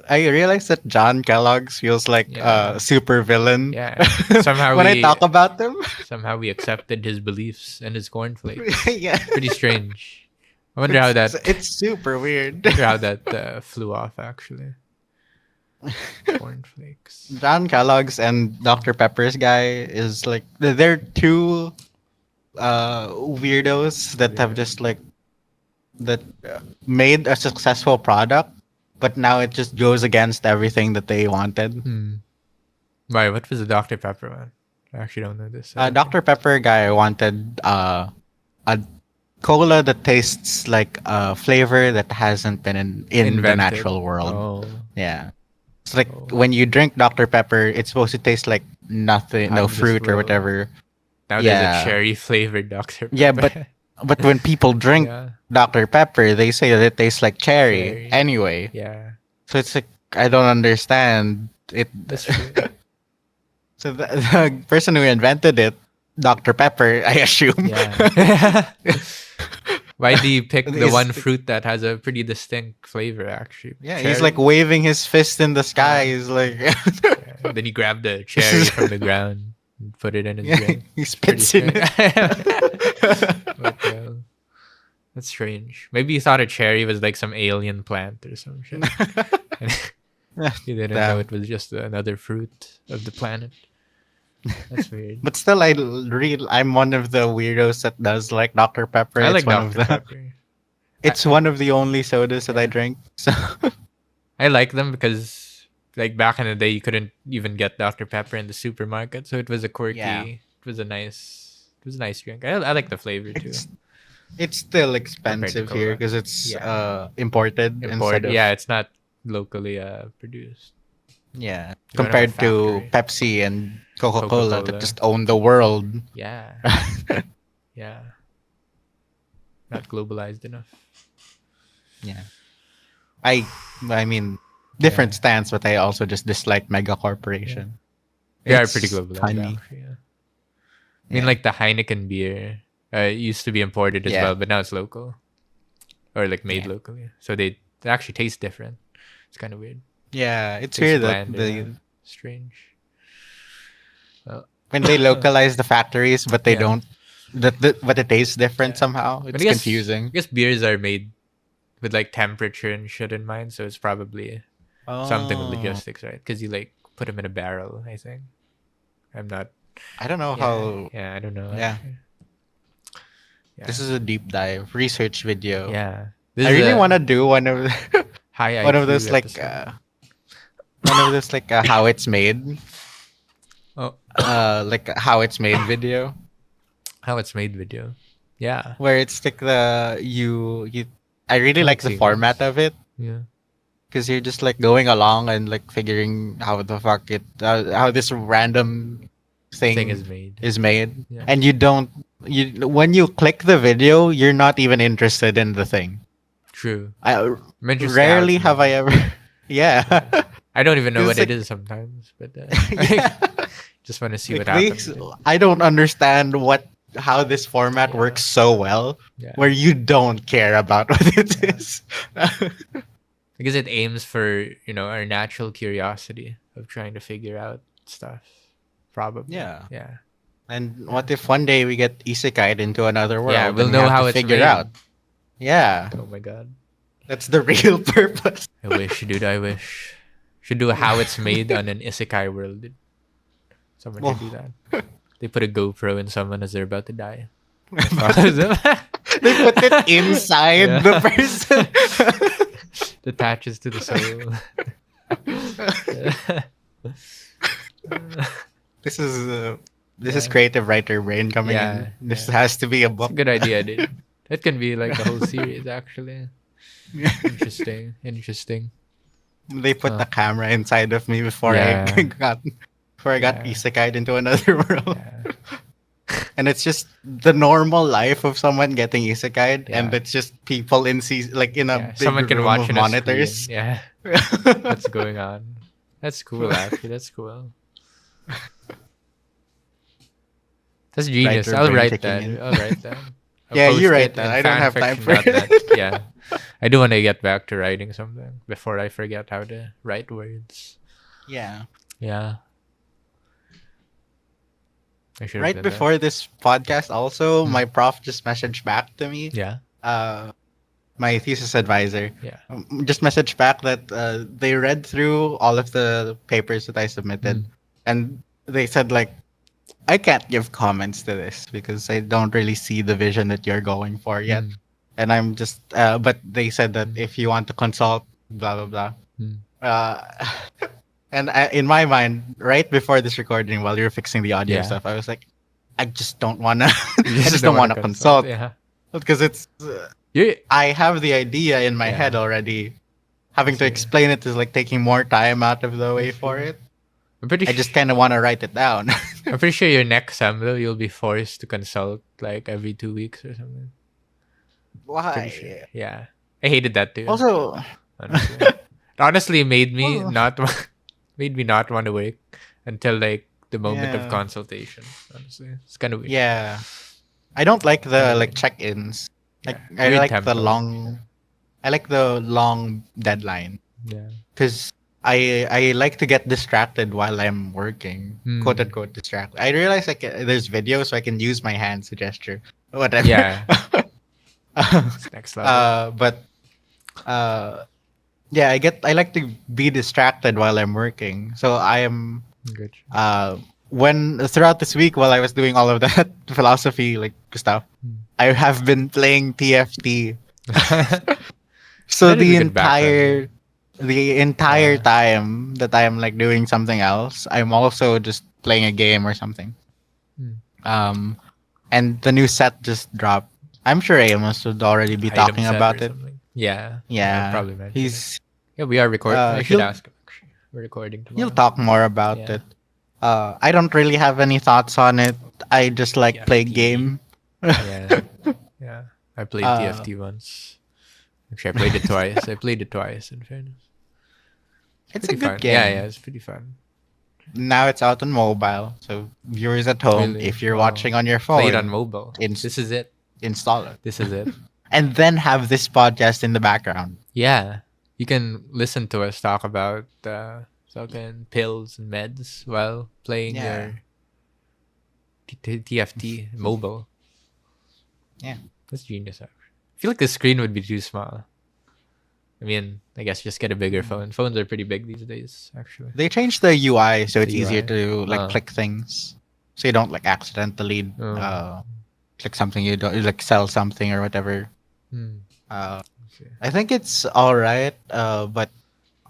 I realized that John Kellogg's feels like Yeah. a super villain. Yeah. Somehow when I we talk about them. somehow we accepted his beliefs and his cornflakes. Yeah. Pretty strange. I wonder how that It's super weird. wonder how that flew off actually. Cornflakes. John Kellogg's and Dr. Pepper's guy is like they're two weirdos that have just like that made a successful product, but now it just goes against everything that they wanted. Why? What was the Dr. Pepper one? I actually don't know this. Dr. Pepper guy wanted a cola that tastes like a flavor that hasn't been in the Invented. natural world. Oh. Yeah. It's like when you drink Dr. Pepper, it's supposed to taste like nothing, Out no of this fruit or world. whatever. Now Yeah. there's a cherry flavored Dr. Pepper. Yeah, but when people drink yeah. Dr. Pepper, they say that it tastes like cherry, Cherry. anyway. Yeah. So it's like I don't understand it. That's true. So the person who invented it, Dr. Pepper, I assume. Yeah. Why do you pick the He's- one fruit that has a pretty distinct flavor actually? Yeah, Cherry? he's like waving his fist in the sky. He's like, Yeah. Then he grabbed the cherry from the ground and put it in his yeah, drink. he Pretty spits in strange. it. But, that's strange. Maybe he thought a cherry was like some alien plant or some shit. And he didn't know Damn. it was just another fruit of the planet. That's weird. But still, I'm one of the weirdos that does like Dr. Pepper. I It's like one Dr. of the, Pepper. It's one of the only sodas that I drink. So I like them because like back in the day you couldn't even get Dr. Pepper in the supermarket, so it was a quirky. Yeah. It was a nice drink. I like the flavor too. it's still expensive cola. here because it's Yeah. imported instead Import, of yeah, it's not locally produced. yeah. You don't have a Compared to factory. Pepsi and Coca-Cola Coca-Cola. that just own the world. Yeah, yeah, not globalized enough. Yeah. I mean different Yeah. stance, but I also just dislike mega corporation. They are It's pretty globalized funny. actually. Yeah. I mean, Yeah. like the Heineken beer used to be imported as Yeah. well, but now it's local or like made Yeah. locally. So they actually taste different. It's kind of weird. Yeah, it's Tastes weird that bland, yeah. Strange. when they localize the factories, but they Yeah. don't. But it tastes different Yeah. somehow. But It's I guess- confusing. I guess beers are made with like temperature and shit in mind, so it's probably something with Oh. logistics, right? Because you like put them in a barrel. I think. I'm not. I don't know Yeah, how. yeah, I don't know. Yeah. actually. Yeah. This is a deep dive research video. Yeah. I really want to do one of high one of IQ those like episode. one of those like how it's made. Oh, Like how it's made video how it's made video. Yeah. where it's like you. I really like the see format of it. Yeah. Because you're just like going along and like figuring how the fuck how this random thing Thing is made. is made, Yeah. and you don't when you click the video, you're not even interested in the thing. True. I I'm interested in how rarely it's have I made. ever. Yeah. Yeah. I don't even know 'Cause what it's it like is sometimes, but yeah. just want to see Like what happens these, with it. I don't understand how this format Yeah. works so well, Yeah. where you don't care about what it Yeah. is. Because it aims for, our natural curiosity of trying to figure out stuff. Probably. Yeah. Yeah. And Yeah. what if one day we get isekai'd into another Yeah. world We'll and we know have to how it's figure out? made. Yeah, Oh my god. that's the real purpose. I wish, dude. I wish. Should do a how it's made on an isekai world. Dude. Someone should do Well, that. They put a GoPro in someone as they're about to die. It follows them. they put it inside the Yeah. person. Attaches to the soul. This is this is Yeah. creative writer brain coming Yeah. in. This Yeah. has to be a It's a book. good idea, dude. It can be like a whole series, actually. Interesting. Interesting. They put Huh. the camera inside of me before Yeah. I got Yeah. isekai'd into another world. Yeah. And it's just the normal life of someone getting isekai'd, and Yeah. it's just people like in a Yeah. big Someone can room watch of on a screen. monitors. Yeah. What's going on? That's cool, actually. That's cool. That's genius. Writer I'll brain write kicking that. in. I'll write that. I'll Yeah, you post write it that. in I don't have time for fanfiction.net. it. Yeah. I do want to get back to writing something before I forget how to write words. Yeah. Yeah. I should have Right done before this podcast, also, Hmm. my prof just messaged back to me. that. Yeah. My thesis advisor Yeah. just messaged back that they read through all of the papers that I submitted, Mm. and they said like, I can't give comments to this because I don't really see the vision that you're going for yet. Mm. And I'm just, but they said that if you want to consult, blah blah blah. Mm. Uh, and in my mind, right before this recording, while you're fixing the audio Yeah. stuff, I was like, I just don't wanna, You I just don't wanna wanna consult Yeah. because it's. You I have the idea in my Yeah. head already. Having to see. explain it is like taking more time out of the way for it. I'm pretty I just kind of want to write it down. I'm pretty sure your next sem though you'll be forced to consult like every 2 weeks or something. Pretty sure. Why? Yeah. I hated that too. Also, Honestly. It honestly made me Oh. made me not want to work until like the moment of Yeah. consultation. Honestly. It's kind of weird. yeah, I don't like the Yeah. like check-ins. Like Yeah. I Weird like the tempo. long. I like the long deadline Yeah. because I like to get distracted while I'm working, Hmm. quote unquote distracted. I realize like there's videos so I can use my hands to gesture, whatever. Yeah. It's next level. But yeah, I like to be distracted while I'm working. So I am Good. when throughout this week while I was doing all of that philosophy like stuff, I have been playing TFT. So That is the a good background, entire Yeah. time that I am like doing something else, I'm also just playing a game or something. Hmm. And the new set just dropped. I'm sure Amos would already be Item talking set about or it. something. Yeah. Yeah, I'll probably mention it. he's Yeah, we are recording. I should he'll ask him. Actually. We're recording tomorrow. he'll talk more about Yeah. it. I don't really have any thoughts on it. I just like play TFT. game. Yeah. Yeah. I played Uh, TFT once. Actually, I played it twice. I played it twice, in fairness. It's a Pretty good fun. game. Yeah, it's pretty fun. Now it's out on mobile, so viewers at home, Really? if you're Wow. watching on your phone, Play it on mobile. Ins- This is it. install it, This is it. and then have this podcast in the background. Yeah. You can listen to us talk about fucking pills and meds while playing Yeah. your TFT mobile. Yeah. That's genius, actually. I feel like the screen would be too small. I mean, I guess just get a bigger phone. Phones are pretty big these days, actually. They changed the UI so it's The easier UI? to like Oh. click things, so you don't like accidentally Oh. click something you don't like sell something or whatever. Hmm. Okay. I think it's all right, but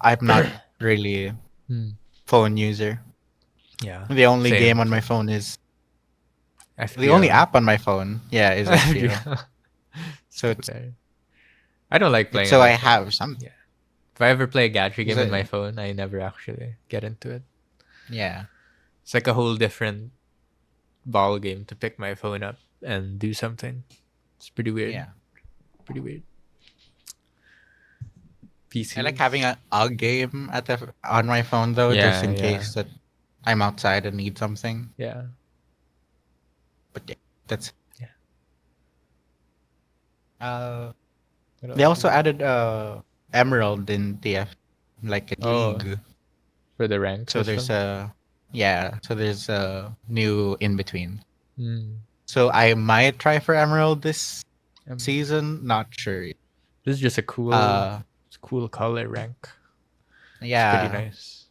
I'm not really Hmm. phone user. Yeah. The only Same. game on my phone is FPL. the only app on my phone. Yeah, is FPL. So it's I don't like playing. so on I my phone. have some. Yeah. If I ever play a gacha game Is on it- my phone, I never actually get into it. Yeah. It's like a whole different ball game to pick my phone up and do something. It's pretty weird. Yeah. Pretty weird. I like PC. having a game on my phone though, just Yeah, in yeah, case that I'm outside and need something. yeah, But yeah, that's. yeah. Uh, What they else also is it? added Emerald in TF, like a Oh, league. for the rank So there's system. a new in between. Mm. So I might try for Emerald this Emerald. season. Not sure. This is just Uh, it's cool color rank. It's pretty yeah. nice.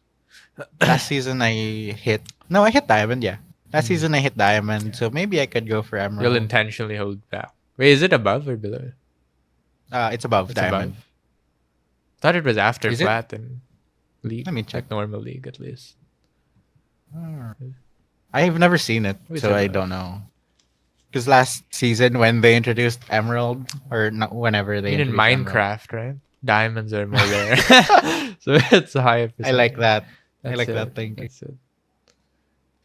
Last season I hit. No, I hit diamond. Yeah. Last Mm. season I hit diamond, Yeah. so maybe I could go for You'll Emerald. intentionally hold back. Wait, is it above or below? It's above It's above. diamond. Thought it was after Is it? plat and league, Let me check. like normal league at least. I've never seen it, Oh, it's so I above. don't know. Because last season when they introduced Emerald, or not, whenever I they mean, in introduced Emerald, Minecraft, right? Diamonds are more rare, so it's a higher I like percentage. that. I That's like it. that thinking. That's it.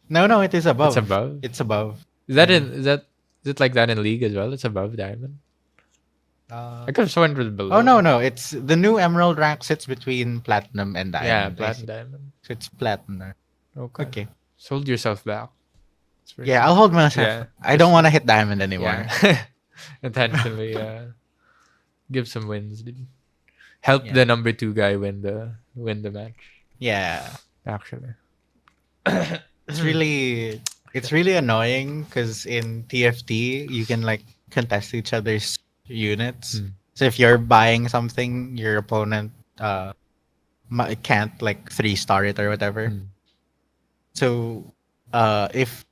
No, it is It's above. above. It's above. Is that Yeah. in? Is it like that in league as well? It's above diamond. Uh, I could have sworn it was oh below. no, it's the new Emerald rank sits between platinum and Yeah, diamond. I plat see. and diamond. So it's platinum. Okay. Okay. So hold yourself back. It's very Yeah, good. I'll hold myself. Yeah, I don't want to hit diamond anymore. Yeah. Intentionally, give some wins, dude. Help Yeah. the number 2 guy win the match. Yeah. Actually. It's really annoying because in TFT you can like contest each other's units. Hmm. So if you're buying something, your opponent can't like 3-star it or whatever. Hmm. So if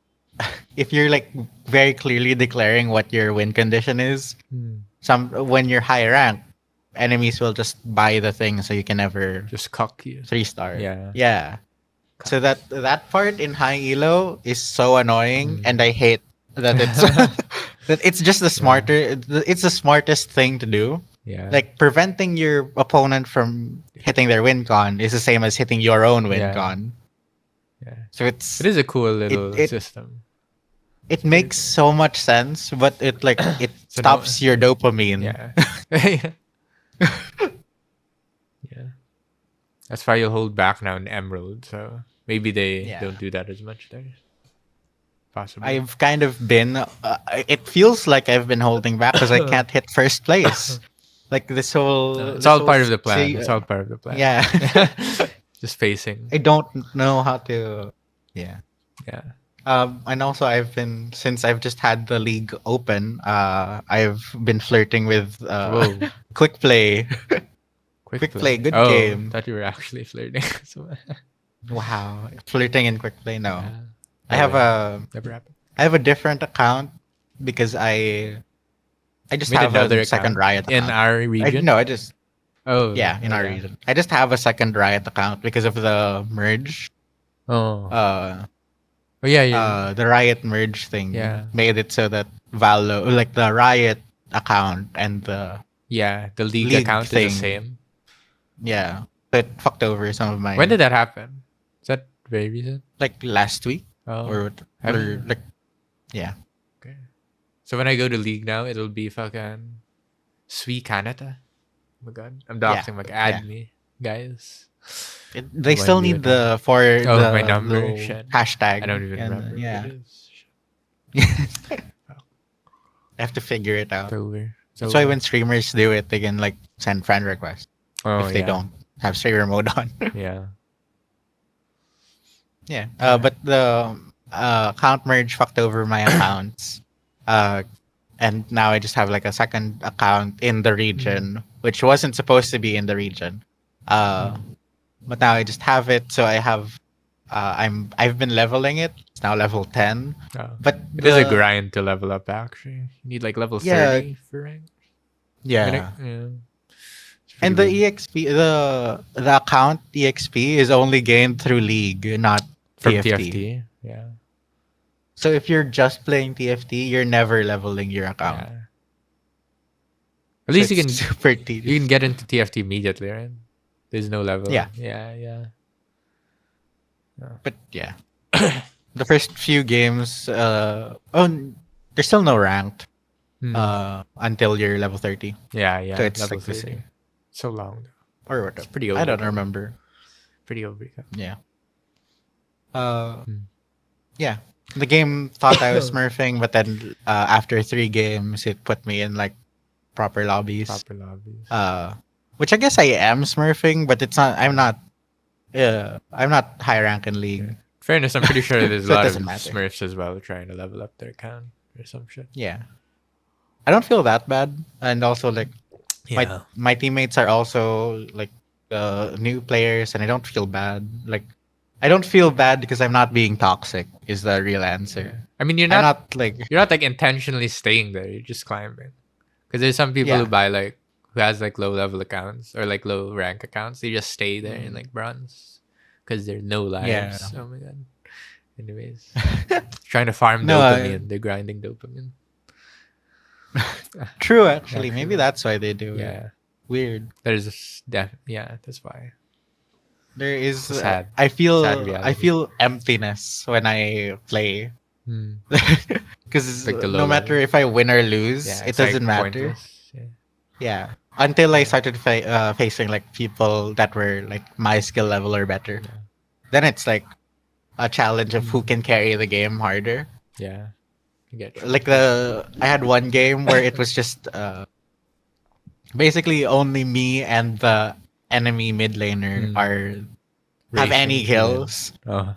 if you're like very clearly declaring what your win condition is, Hmm. when you're high rank, enemies will just buy the thing so you can never Just cock you. 3-star. Yeah. Yeah. So that part in high elo is so annoying, Mm. and I hate that it's that it's just it's the smartest thing to do. Yeah. Like preventing your opponent from hitting their win con is the same as hitting your own win Yeah. con. Yeah. So It is a cool little it system. it makes so much sense, but it like it So no- stops your dopamine. Yeah. Yeah. That's why you'll hold back now in Emerald. So maybe they Yeah. don't do that as much there. Possibly. I've kind of been. It feels like I've been holding back because I can't hit first place. Like this whole. No, it's this all whole part of the plan. se- It's all part of the plan. Yeah. Just facing. I don't know how to. Yeah. Yeah. And also since I've just had the league open. I've been flirting with Whoa. quick play. Quick play, good game. Thought you were actually flirting. So, Wow, flirting in quick play. No, yeah. I have Never happened. a different account because I just Made have another a second account Riot in account. our region. No, I just Oh in our region. I just have a second Riot account because of the merge. Oh. Uh, Oh yeah. the Riot merge thing Yeah. made it so that like the Riot account and the Yeah. The league league account thing. is the same. yeah, it fucked over some of my. When did that happen? Is that very recent? like last week Oh. or Haven't- like yeah. Okay. So when I go to league now, it'll be fucking Sweet Canada. Oh my god. I'm doxing like add me, guys. They When still do need it happen? the my number. little Shit. hashtag. I don't even and, remember Yeah, what it is. I have to figure it out. It's over. That's why when streamers do it, they can like send friend requests if they don't have streamer mode on. Yeah. Yeah. But the account merge fucked over my accounts. And now I just have like a second account in the region, which wasn't supposed to be in the region. But now I just have it, so I have. I've been leveling it. It's now level 10. Oh. But It is a grind to level up actually. You need like level 30 for rank. Yeah. Yeah. And the exp the account exp is only gained through league, not from TFT. TFT. Yeah. So if you're just playing TFT, you're never leveling your account. Yeah. At least So you can it's super tedious. you can get into TFT immediately, right? There's no level. Yeah. Yeah. But yeah, the first few games. there's still no ranked Hmm. until you're level 30. Yeah, So yeah. it's Level like the 30. same. So long. Or It's what? pretty I don't overkill. remember. Pretty overkill. Yeah. Uh, Hmm. yeah. The game thought I was smurfing, but then after 3 games, it put me in like proper lobbies. Proper lobbies. Uh, which I guess I am smurfing, but it's not. I'm Yeah. not. I'm not high rank in Yeah. league, Fairness, I'm pretty sure there's a so it lot of doesn't matter. Smurfs as well trying to level up their account or some shit. Yeah, I don't feel that bad, and also like my Yeah. my teammates are also like new players, and I don't feel bad. Like I don't feel bad because I'm not being toxic. Is the real answer. Yeah. I mean, I'm not like you're not like intentionally staying there. You're just climbing. Because there's some people who yeah. buy like who has like low level accounts or like low rank accounts. They just stay there in Mm, like bronze because there's no yeah. lives. Oh my god. Anyways, trying to farm No, dopamine. They're grinding dopamine. true actually. Maybe Actually, that's why they do it. yeah. Weird. Yeah, that's why. There It's is a sad, I sad feel reality. emptiness when I play. Hmm. Because Like the low no matter level. if I win or lose, Yeah, it it's like doesn't matter. pointless. Yeah. Yeah. Until I Yeah. started facing like people that were like my skill level or better. Yeah. Then it's like a challenge of who Hmm. can carry the game harder. Yeah. I get you. Like I had one game where it was just basically only me and the enemy mid laner Hmm. are have any Racing to win. kills. Oh.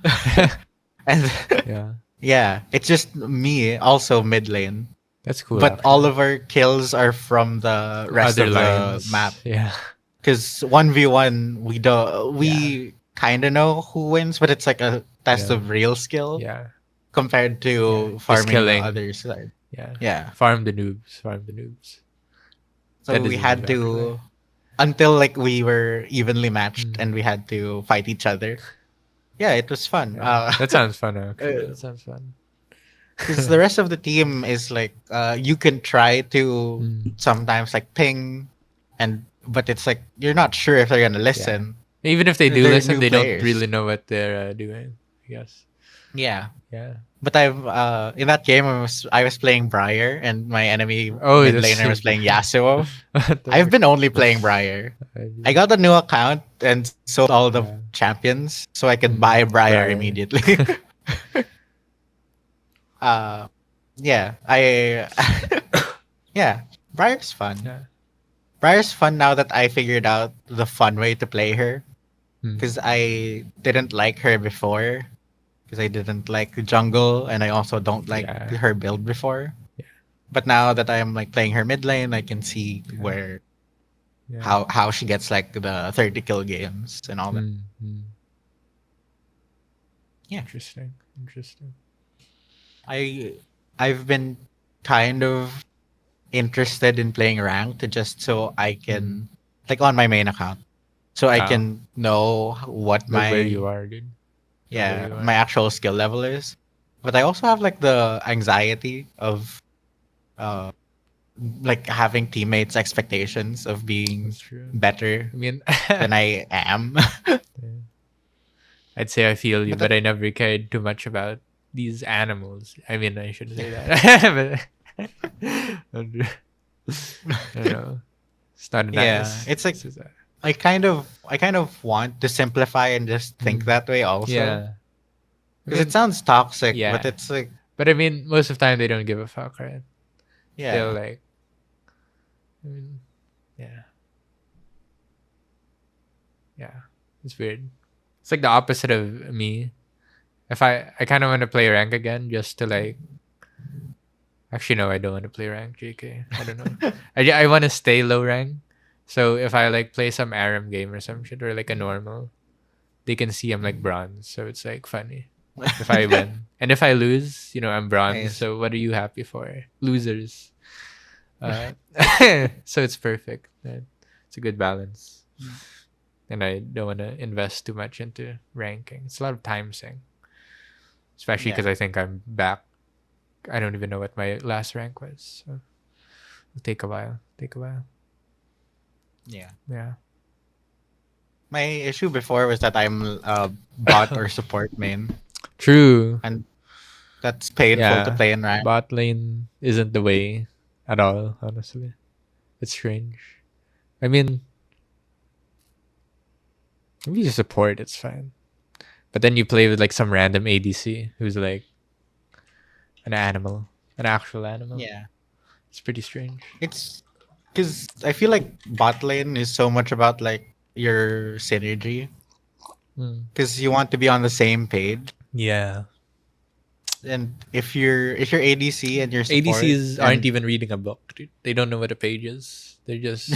And Yeah. yeah, it's just me also mid lane. That's cool But all actually. of our kills are from the rest Other of the map. lines. Yeah. Because 1v1 Yeah. we kind of know who wins, but it's like a test Yeah. of real skill Yeah. compared Yeah. to Just farming the killing. other side. Yeah. Yeah. Farm the noobs. Farm the noobs. So That we is a move had actually. to until like we were evenly matched Hmm. and we had to fight each other. Yeah, it was fun. Yeah. That sounds fun actually. That sounds fun. Because the rest of the team is like you can try to Hmm. sometimes like ping and but it's like you're not sure if they're gonna Yeah. listen. Even if they do They're listen, new they don't players. really know what they're doing. I guess. Yeah. Yeah. But I've in that game I was playing Briar and my enemy Oh, mid that's laner was playing Yasuo. what the I've fuck? been only playing Briar. I I do. got a new account and sold all the Yeah. champions so I could buy Briar Briar. immediately. uh yeah, I yeah, Briar's fun. Yeah. Briar's fun now that I figured out the fun way to play her Hmm. because I didn't like her before because I didn't like jungle and I also don't like Yeah. her build before. Yeah. But now that I'm like playing her mid lane, I can see Yeah. where Yeah. how she gets like the 30 kill games and all that. Hmm. Hmm. Yeah, Interesting. Interesting. I I've been kind of interested in playing ranked just so I Hmm. can like on my main account so I Oh. can know what Know where my you are, dude. Know where yeah you my are. actual skill level is. But I also have like the anxiety of uh like having teammates' expectations of being That's true. better I mean, than I am. yeah. I'd say I feel you, But but that, I never cared too much about these animals. I mean, I shouldn't say that. But I don't know. It's not yeah, nice. it's like This is a, I kind of want to simplify and just think Hmm. that way also Yeah. I because it mean, sounds toxic, but yeah. it's like But I mean, most of the time they don't give a fuck, right? They'll yeah, like, I mean, yeah, yeah. It's weird. It's like the opposite of me. If I kind of want to play rank again just to like, actually, no, I don't want to play rank, JK. I don't know. I want to stay low rank. So if I like play some Aram game or some shit or like a normal, they can see I'm like bronze. So it's like funny if I win. And if I lose, I'm bronze. nice. So what are you happy for? Losers. Uh, so it's perfect. Right? It's a good balance. And I don't want to invest too much into ranking. It's a lot of time sink, especially Yeah, because I think I'm back. I don't even know what my last rank was. So it'll take a while. Take a while. yeah. Yeah. My issue before was that I'm bot or support main, True. and That's painful to Yeah, play in rank. bot lane isn't the way at all. Honestly, it's strange. I mean, maybe you support, it's fine. But then you play with like some random ADC who's like an animal, an actual animal. Yeah. It's pretty strange. It's because I feel like bot lane is so much about like your synergy Mm. because you want to be on the same page. Yeah. And if you're ADC and your support ADCs aren't and even reading a book, dude. They don't know what a page is. They're just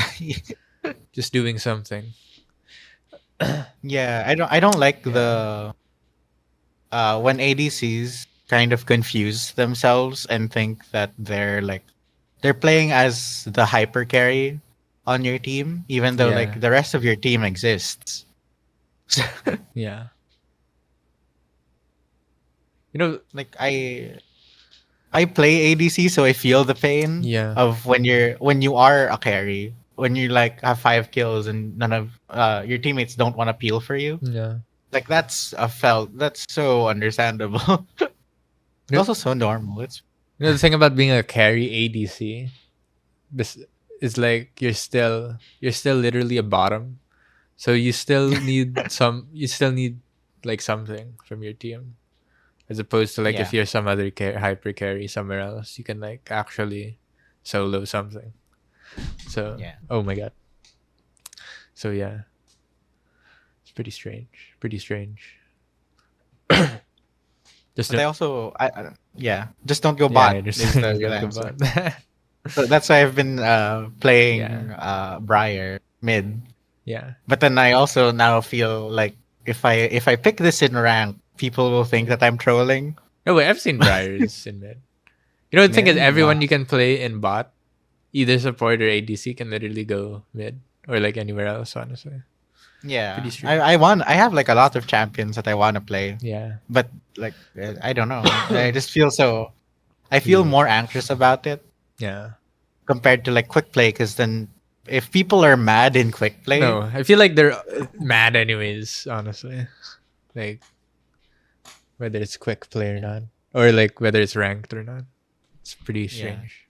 doing something. yeah, I don't like Yeah. the when ADCs kind of confuse themselves and think that they're playing as the hyper carry on your team, even though Yeah. like the rest of your team exists. Yeah. You know, Like I play ADC, so I feel the pain yeah. of when you are a carry, when you like have 5 kills and none of your teammates don't want to peel for you. Yeah. Like that's so understandable. It's You know, also so normal. It's the thing about being a carry ADC is like you're still literally a bottom. So you still need like something from your team. As opposed to like if yeah, you're some other hyper carry somewhere else, you can like actually solo something. So yeah. oh my god. So yeah, it's pretty strange. Pretty strange. Just But don't, I also yeah, just don't go yeah, bot just is the real don't give answer. up. So that's why I've been Yeah, playing Briar mid. yeah. But then I also now feel like if I pick this in rank, people will think that I'm trolling. No wait, I've seen Briars in mid. You know the thing is, Mid? everyone Wow. you can play in bot, either support or ADC, can literally go mid or like anywhere else. Honestly, pretty Yeah. I, strange. I want I have like a lot of champions that I want to play. Yeah, But like I don't know. I feel yeah, more anxious about it yeah. compared to like quick play because then if people are mad in quick play, No, I feel like they're mad anyways. Honestly, like whether it's quick play or not, or like whether it's ranked or not, it's pretty yeah. strange.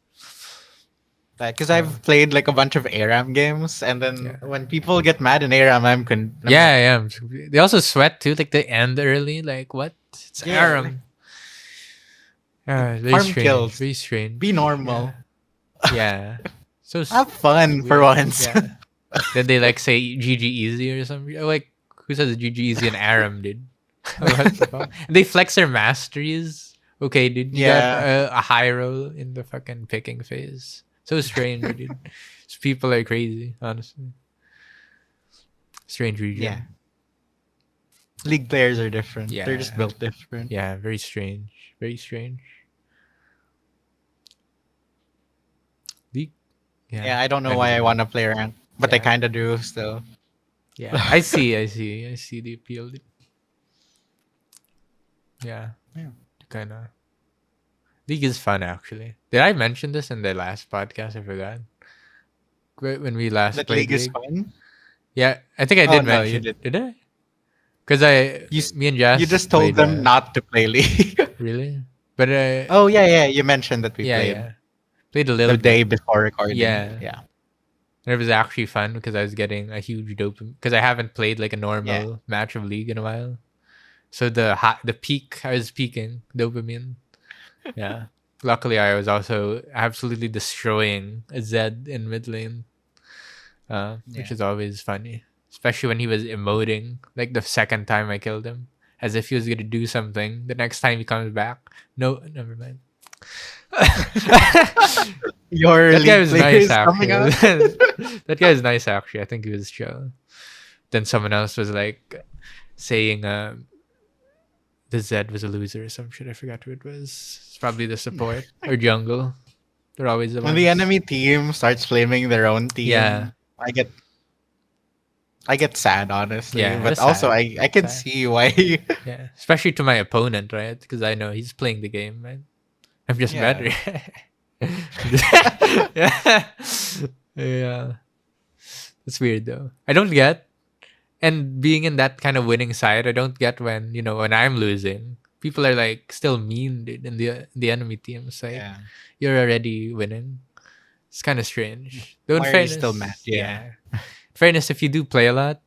Because Uh, I've played like a bunch of ARAM games, and then yeah, when people get mad in ARAM, I'm yeah, like, yeah. They also sweat too. Like they end early. Like what? It's yeah, like Aram. Yeah, very farm strange. kills, Very be strange. Yeah, normal, yeah. So have fun for weird. once. Yeah. Then they like say GG easy or something. Like who says GG easy in Aram, dude? What the fuck? And they flex their masteries. Okay, dude, you got Yeah, a high roll in the fucking picking phase. So strange, dude. These people are crazy, honestly. Strange yeah. region. League players are different. They're just Yeah, built different. yeah, very strange. Very strange. League. Yeah, Yeah, I don't know I why I believe want it. to play rank, but I Yeah, kind of do still. yeah. I see the appeal. Yeah, Yeah. kind of. League is fun actually. Did I mention this in the last podcast? I forgot. When we last That played league is League. fun. Yeah, I think I Oh did no, you mention. did. Did I? Because You s- me and you Jazz just told played. them not to play league. Really? But Oh yeah, yeah. You mentioned that we yeah, played yeah, played a the little bit. day before recording. Yeah, Yeah, and it was actually fun because I was getting a huge dopamine because I haven't played like a yeah. normal match of League in a while. So the peak, I was peaking dopamine. Yeah. Luckily, I was also absolutely destroying a Zed in mid lane, which Yeah. is always funny, especially when he was emoting like the second time I killed him, as if he was gonna do something the next time he comes back. No, never mind. Your That guy league was player nice is coming actually. out. That guy was nice actually. I think he was chill. Then someone else was like saying the Zed was a loser or some shit. I forgot who it was. It's probably the support or jungle. They're always the When the ones. enemy team starts flaming their own Yeah, team, I get sad honestly, yeah, but that's also sad. I can Sad. see why. Yeah, especially to my opponent, right? Because I know he's playing the game, right? I'm just Yeah. better. Yeah, yeah. It's weird though. I don't get, and being in that kind of winning side, I don't get when when I'm losing. people are like still mean, dude, in the enemy teams. Like Yeah. you're already winning. It's kind of strange. Though in Why are you still mad? fairness, Yeah. yeah. In fairness, if you do play a lot,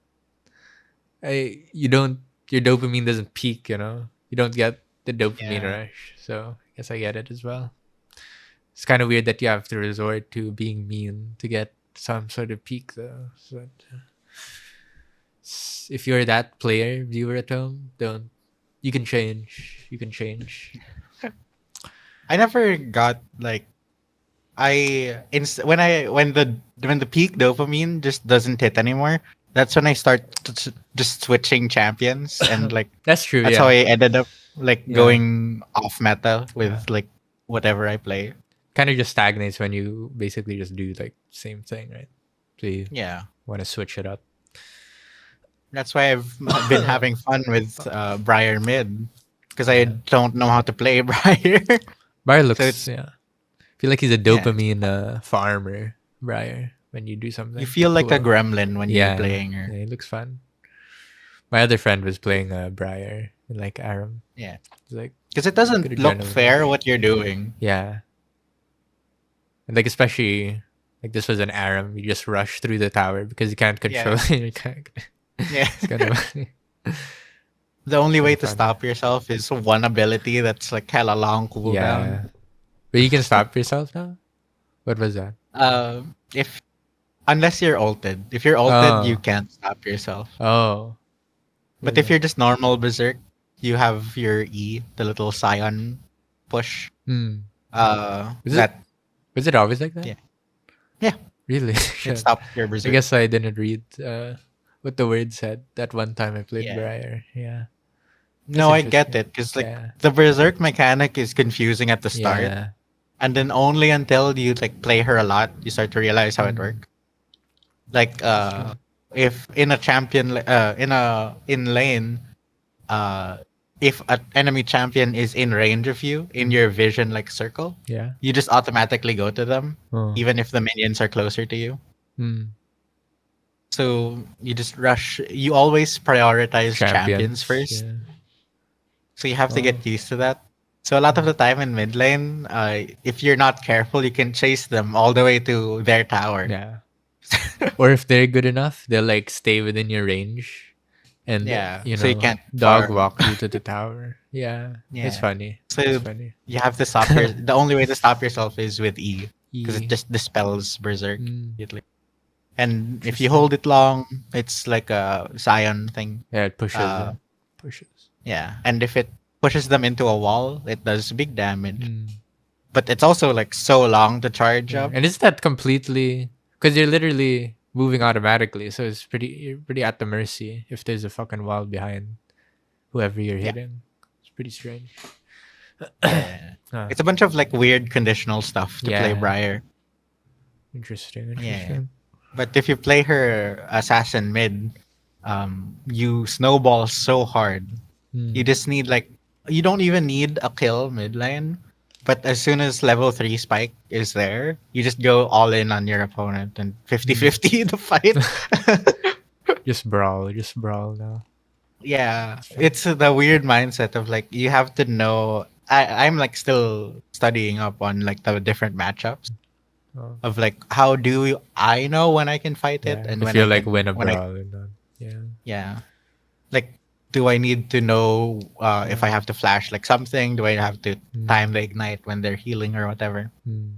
you don't your dopamine doesn't peak. You don't get the dopamine Yeah. rush. So I guess I get it as well. It's kind of weird that you have to resort to being mean to get some sort of peak, though. So if you're that player, viewer at home, don't. You can change. You can change. I never got like when the peak dopamine just doesn't hit anymore. That's when I start just switching champions, and like That's true. that's how Yeah. I ended up like Yeah. going off meta Yeah. with like whatever I play. Kind of just stagnates when you basically just do like same thing, right? So you Yeah. want to switch it up. That's why I've been having fun with Briar mid, because I Yeah. don't know how to play Briar. Briar So looks, it's yeah. I feel like he's a yeah, dopamine farmer, Briar, when you do you something feel like a cool. gremlin when you're Yeah. playing her. Yeah, he looks fun. My other friend was playing Briar in like Aram. Yeah, He's like because it good doesn't look adrenaline fair rush. what you're doing. Yeah. And like especially like this was an Aram, you just rush through the tower because you can't control Yeah, it. You can't, yeah. it's kind of The only kind way of to fun. stop yourself is one ability that's like hella long cooldown. Yeah. But you can stop yourself now? What was that? If unless you're ulted, if you're ulted, you Oh. can't stop yourself. Oh. But if Really? you're just normal berserk, you have your E, the little scion push. Hmm. Was it That was it always like that? yeah, yeah, Really? it Shit. stops your I berserk. guess I didn't read what the word said that one time I played Yeah. Briar. Yeah. That's No, I get interesting. it because like Yeah. the berserk mechanic is confusing at the start, Yeah. and then only until you like play her a lot, you start to realize how it Mm, works. Like that's true. if in a in lane, uh, if an enemy champion is in range of you in Mm, your vision like circle, yeah. you just automatically go to them, Oh. even if the minions are closer to you. Mm. So you just rush. You always prioritize champions Champions. first, Yeah. so you have to Oh. get used to that. So a lot of Mm. the time in mid lane, if you're not careful, you can chase them all the way to their tower. Yeah. Or if they're good enough, they'll like stay within your range and Yeah, so you can't dog farm. walk you to the tower. Yeah. It's Yeah, funny. It's so funny. you have to stop your. The only way to stop yourself is with E, because it E. just dispels berserk Mm. immediately. And if you Interesting. hold it long, it's like a Scion thing. Yeah, it pushes Uh, them. Pushes. yeah, and if it pushes them into a wall, it does big damage. Mm. But it's also like so long to charge Yeah. up. And is that completely because you're literally moving automatically, so you're pretty at the mercy if there's a fucking wall behind whoever you're Yeah, hitting. It's pretty strange. yeah. Huh. It's a bunch of like weird conditional stuff to play Yeah. Briar. Interesting. Yeah, Interesting. but if you play her assassin mid, you snowball so hard. You Hmm. just need like you don't even need a kill mid lane. But as soon as level 3 spike is there, you just go all in on your opponent and Hmm. 50-50 the fight. Just brawl. Just brawl now. Yeah, It's fun. it's the weird mindset of like you have to know. I'm like still studying up on like the different matchups Oh, of like how do I know when I can fight it yeah. and If when you I like win can a when I brawl or not. Yeah. yeah, like do I need to know if Yeah. I have to flash like something? Do I have to Hmm. time the ignite when they're healing or whatever? Hmm.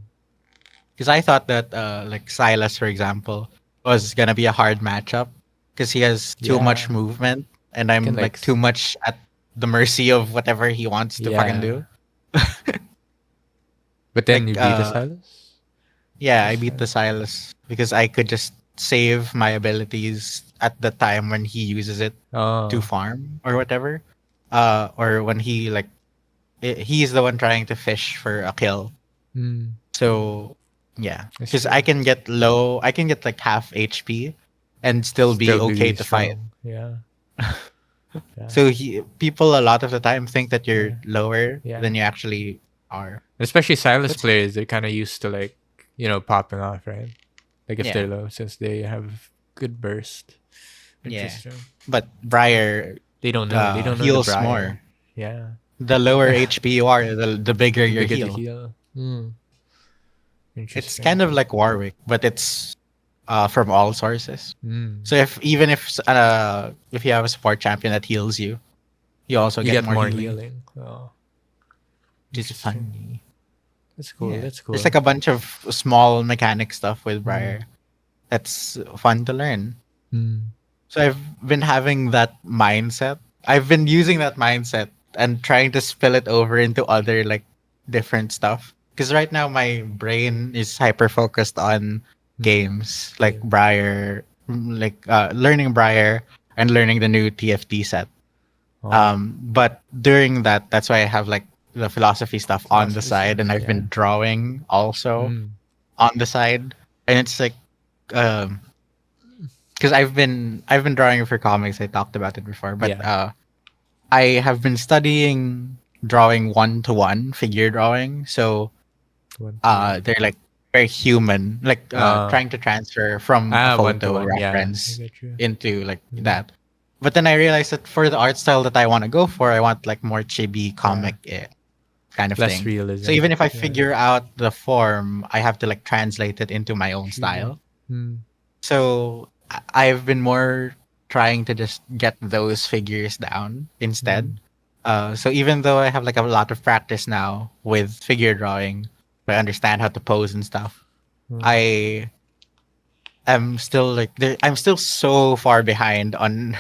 Because I thought that like Silas, for example, was gonna be a hard matchup because he has too much Yeah. movement, and You can I'm like. like too much at the mercy of whatever he wants to fucking Yeah. do. But then Like you beat the Silas. yeah, I That's beat the fine. Silas because I could just save my abilities at the time when he uses it to Oh. farm or whatever. Or when he like he's the one trying to fish for a kill. Hmm. So yeah, That's because true. I can get like half HP and still be Still okay be to fight. strong. Yeah. Yeah. So people a lot of the time think that you're Yeah. lower Yeah. than you actually are. Especially Silas That's players, they're kind of used to like, popping off, right? Like if they're yeah, low, since they have good burst. yeah. Interesting. But Briar They don't know. They don't know the heals more. Briar. Yeah. the lower HP you are, the bigger The your bigger the heal. heal. It's Interesting. kind of like Warwick, but it's from all sources. Mm. So if you have a support champion that heals you, you also You get get more more healing. healing. Oh, Which is interesting. funny. That's cool. Yeah. That's There's cool. like a bunch of small mechanic stuff with Mm. Briar that's fun to learn. Mm. So I've been having that mindset. I've been using that mindset and trying to spill it over into other like different stuff. Because right now my brain is hyper focused on Mm. games like Game. Briar, learning Briar and learning the new TFT set. Oh, But during that, that's why I have like the philosophy stuff on the philosophy side, stuff. and I've Yeah. been drawing also Mm. on the side, and it's like, because I've been drawing for comics. I talked about it before, but Yeah. I have been studying drawing one to one figure drawing. So One to one. they're like very human, like Uh, trying to transfer from a One to photo one. Yeah, I reference get you. into like Mm. that. But then I realized that for the art style that I want to go for, I want like more chibi Yeah. comic kind of Less thing. So realism. even if I Yeah. figure out the form, I have to like translate it into my own Chibi. style. Mm. So I've been more trying to just get those figures down instead. Mm. So even though I have like a lot of practice now with figure drawing, I understand how to pose and stuff. Mm. I am still I'm still so far behind on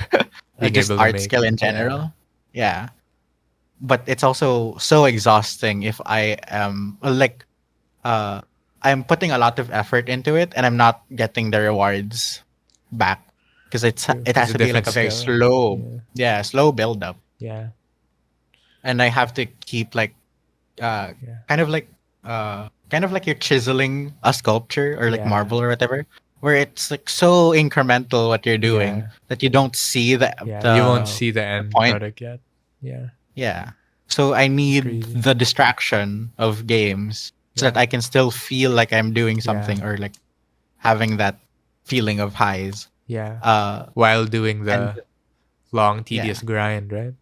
Being just able to art make. skill in Yeah. general. Yeah, but it's also so exhausting if I am uh I'm putting a lot of effort into it and I'm not getting the rewards back because True. it It's has a to be like different a very skill. slow, Yeah. yeah, slow build up, Yeah. and I have to keep like uh Yeah. kind of like you're chiseling a sculpture or like Yeah. marble or whatever, where it's like so incremental what you're doing Yeah. that you don't see Yeah. You won't see the the end point. product yet. Yeah. Yeah. So I It's need crazy. the distraction of games so that Yeah. I can still feel like I'm doing Yeah. something or like having that feeling of highs. Yeah. Uh While doing and the long, yeah, tedious grind, right?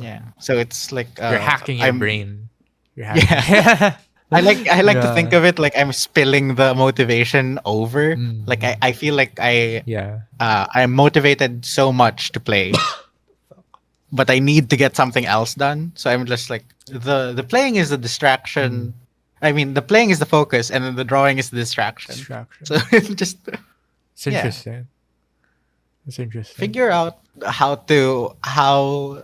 yeah. So it's like You're hacking your I'm brain. You're hacking. yeah. I like to think Yeah. of it like I'm spilling the motivation over. Like Mm. I feel like Yeah. I'm motivated so much to play, but I need to get something else done. So I'm just like the playing is the Mm. distraction. I mean, the playing is the focus, and then the drawing is the distraction. So Distraction. it's just It's yeah, interesting. It's interesting. figure out how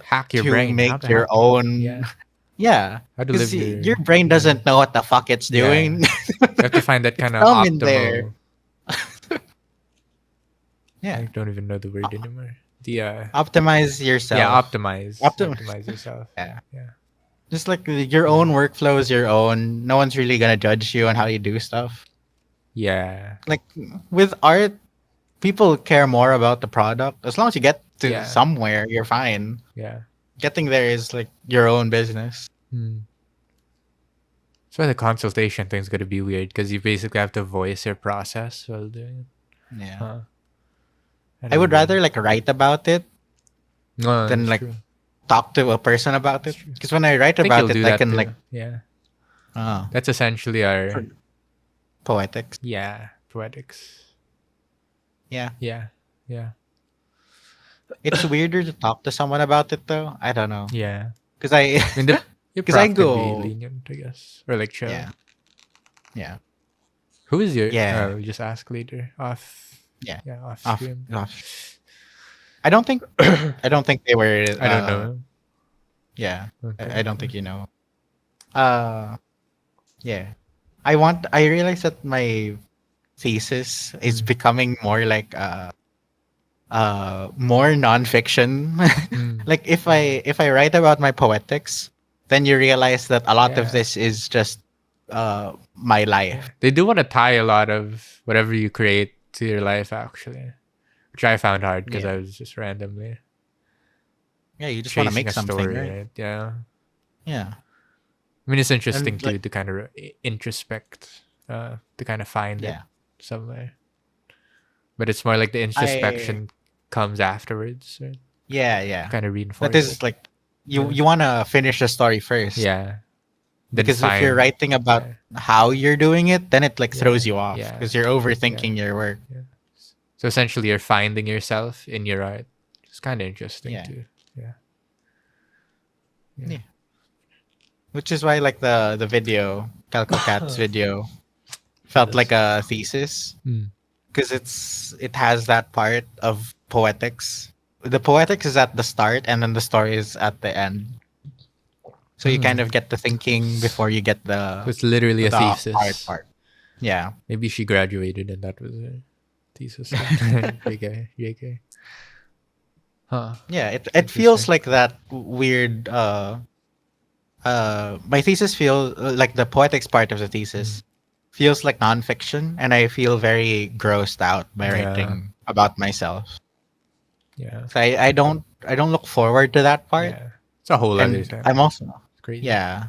Hack your to brain. How make to your hack your own. yeah. Yeah, How to because live your your brain yeah. doesn't know what the fuck it's Yeah. doing. You have to find that It's kind of some in there. optimal. Yeah, I don't even know the word anymore. The optimize yeah, yourself. optimize yourself. Yeah, Yeah. just like your Yeah. own workflow is your own. No one's really gonna judge you on how you do stuff. Yeah. Like with art, people care more about the product. As long as you get to Yeah. somewhere, you're fine. Yeah. Getting there is like your own business. Hmm. That's why the consultation thing's gonna be weird because you basically have to voice your process while doing it. Yeah. Huh. I That'd be would weird. rather like write about it No, than that's like true. talk to a person about That's it. true. Because when I write I think you'll about it, do I that can too. like Yeah. oh, That's essentially our poetics. yeah, poetics. Yeah. Yeah. Yeah. It's weirder to talk to someone about it though. I don't know. Yeah. Because I I mean the your because I prof could be go lenient, I guess. Or like chill. yeah. Yeah. Who is your Yeah. we'll just ask later. Off Yeah. yeah, off Off stream. gosh. I don't think they were I don't know. yeah. Okay. I don't think you know. Uh yeah. I realized that my thesis is Mm. becoming more like more nonfiction. Mm. Like if I write about my poetics, then you realize that a lot of Yeah. this is just my life. Yeah. They do want to tie a lot of whatever you create to your life actually. Which I found hard because Yeah. I was just randomly Yeah, you just want to chasing make a something, story, right? right? Yeah. Yeah. I mean, it's interesting And too like to kind of introspect, to kind of find it yeah. somewhere. But it's more like the I introspection comes afterwards, right? yeah, yeah. Kind of That reinforce it. is like you Yeah. you want to finish the story first. Yeah. Then Because if you're find. writing about Yeah. how you're doing it, then it like Yeah. throws you off Yeah. because you're Yeah. overthinking your work. Yeah. So essentially, you're finding yourself in your art. It's kind of interesting Yeah. too. Yeah. Yeah. Yeah. Which is why like the video, Calco Cat's video That felt like is. a thesis Mm. because it has that part of poetics. The poetics is at the start and then the story is at the end. So you kind Mm. of get the thinking before you get So it's literally a the art thesis. part. Yeah. Maybe she graduated and that was her thesis. JK. JK. Huh. Yeah, it feels Interesting. like that weird my thesis feel like the poetics part of the Mm. thesis feels like nonfiction, and I feel very grossed out by Yeah. writing about myself. Yeah. So I don't look forward to that part, Yeah. It's a whole other and thing. I'm also It's crazy. yeah,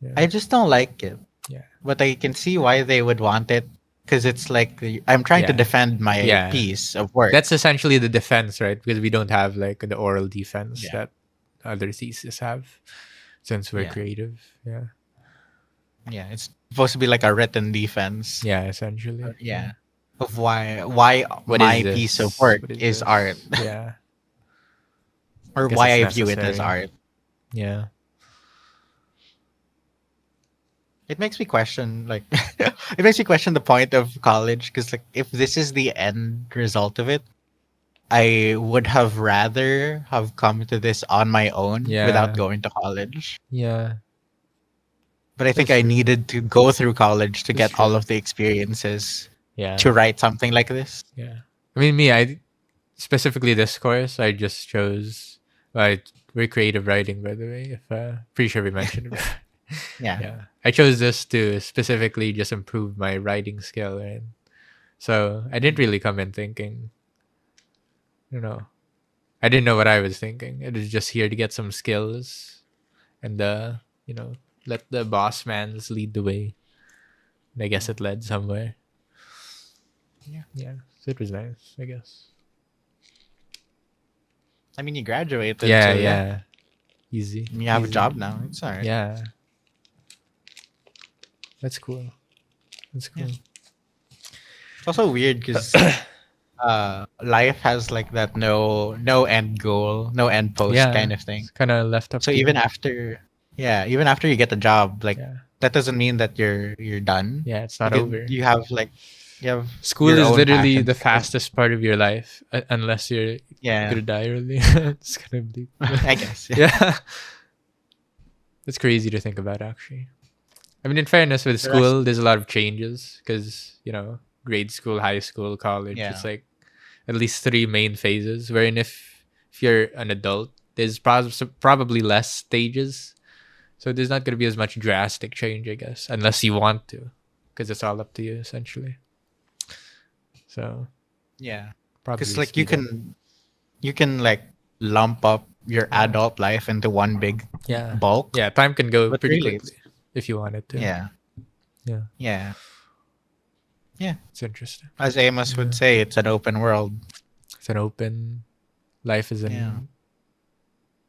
Yeah. I just don't like it. Yeah. But I can see why they would want it because it's like I'm trying to Yeah. defend my Yeah. piece of work. That's essentially the defense, right? Because we don't have like the oral defense Yeah, that other theses have since we're yeah, creative. Yeah. yeah. It's supposed to be like a written defense. Yeah, essentially. Yeah. Yeah, of why What is my piece of this? work What is is art, this? Yeah. or Guess why it's I view it as necessary. art. Yeah. It makes me question, like, it makes me question the point of college because, like, if this is the end result of it, I would have rather have come to this on my own without Yeah. going to college. Yeah. But I think That's I true. needed to go through college to That's get all true. of the experiences Yeah. to write something like this. Yeah. I mean, me, I specifically this course, I just chose. Like, we're creative writing, by the way. If pretty sure we mentioned it. Before. Yeah. Yeah, I chose this to specifically just improve my writing skill, right? So I didn't really come in thinking, you know, I didn't know what I was thinking. It was just here to get some skills and you know, let the boss mans lead the way. And I guess it led somewhere. Yeah. Yeah, so it was nice, I guess. I mean, you graduated, Yeah, so yeah. yeah, easy, You have a easy. job now. It's all right. Yeah, that's cool. That's Yeah. cool. It's also weird because life has like that no end goal, no end post Yeah, kind of thing. it's kind of left up So to you. even after you get a job, like Yeah, that doesn't mean that you're done. yeah, it's You not could over. you have School your is own literally passion. the fastest part of your life, unless you're Yeah, gonna die early. It's gonna be, I guess. Yeah. yeah. It's crazy to think about, actually. I mean, in fairness, with The rest, school, there's a lot of changes because grade school, high school, college. yeah, It's like at least three main phases. Wherein if you're an adult, there's probably less stages, so there's not gonna be as much drastic change, I guess, unless you want to, because it's all up to you essentially. So yeah. Because probably like speed up. you can like lump up your Yeah. adult life into one big Yeah. bulk. Yeah, time can go But pretty really, quickly if you wanted to. yeah, Yeah. yeah, yeah. It's interesting. As Amos would Yeah. say, it's an open world. It's an open life is Yeah, an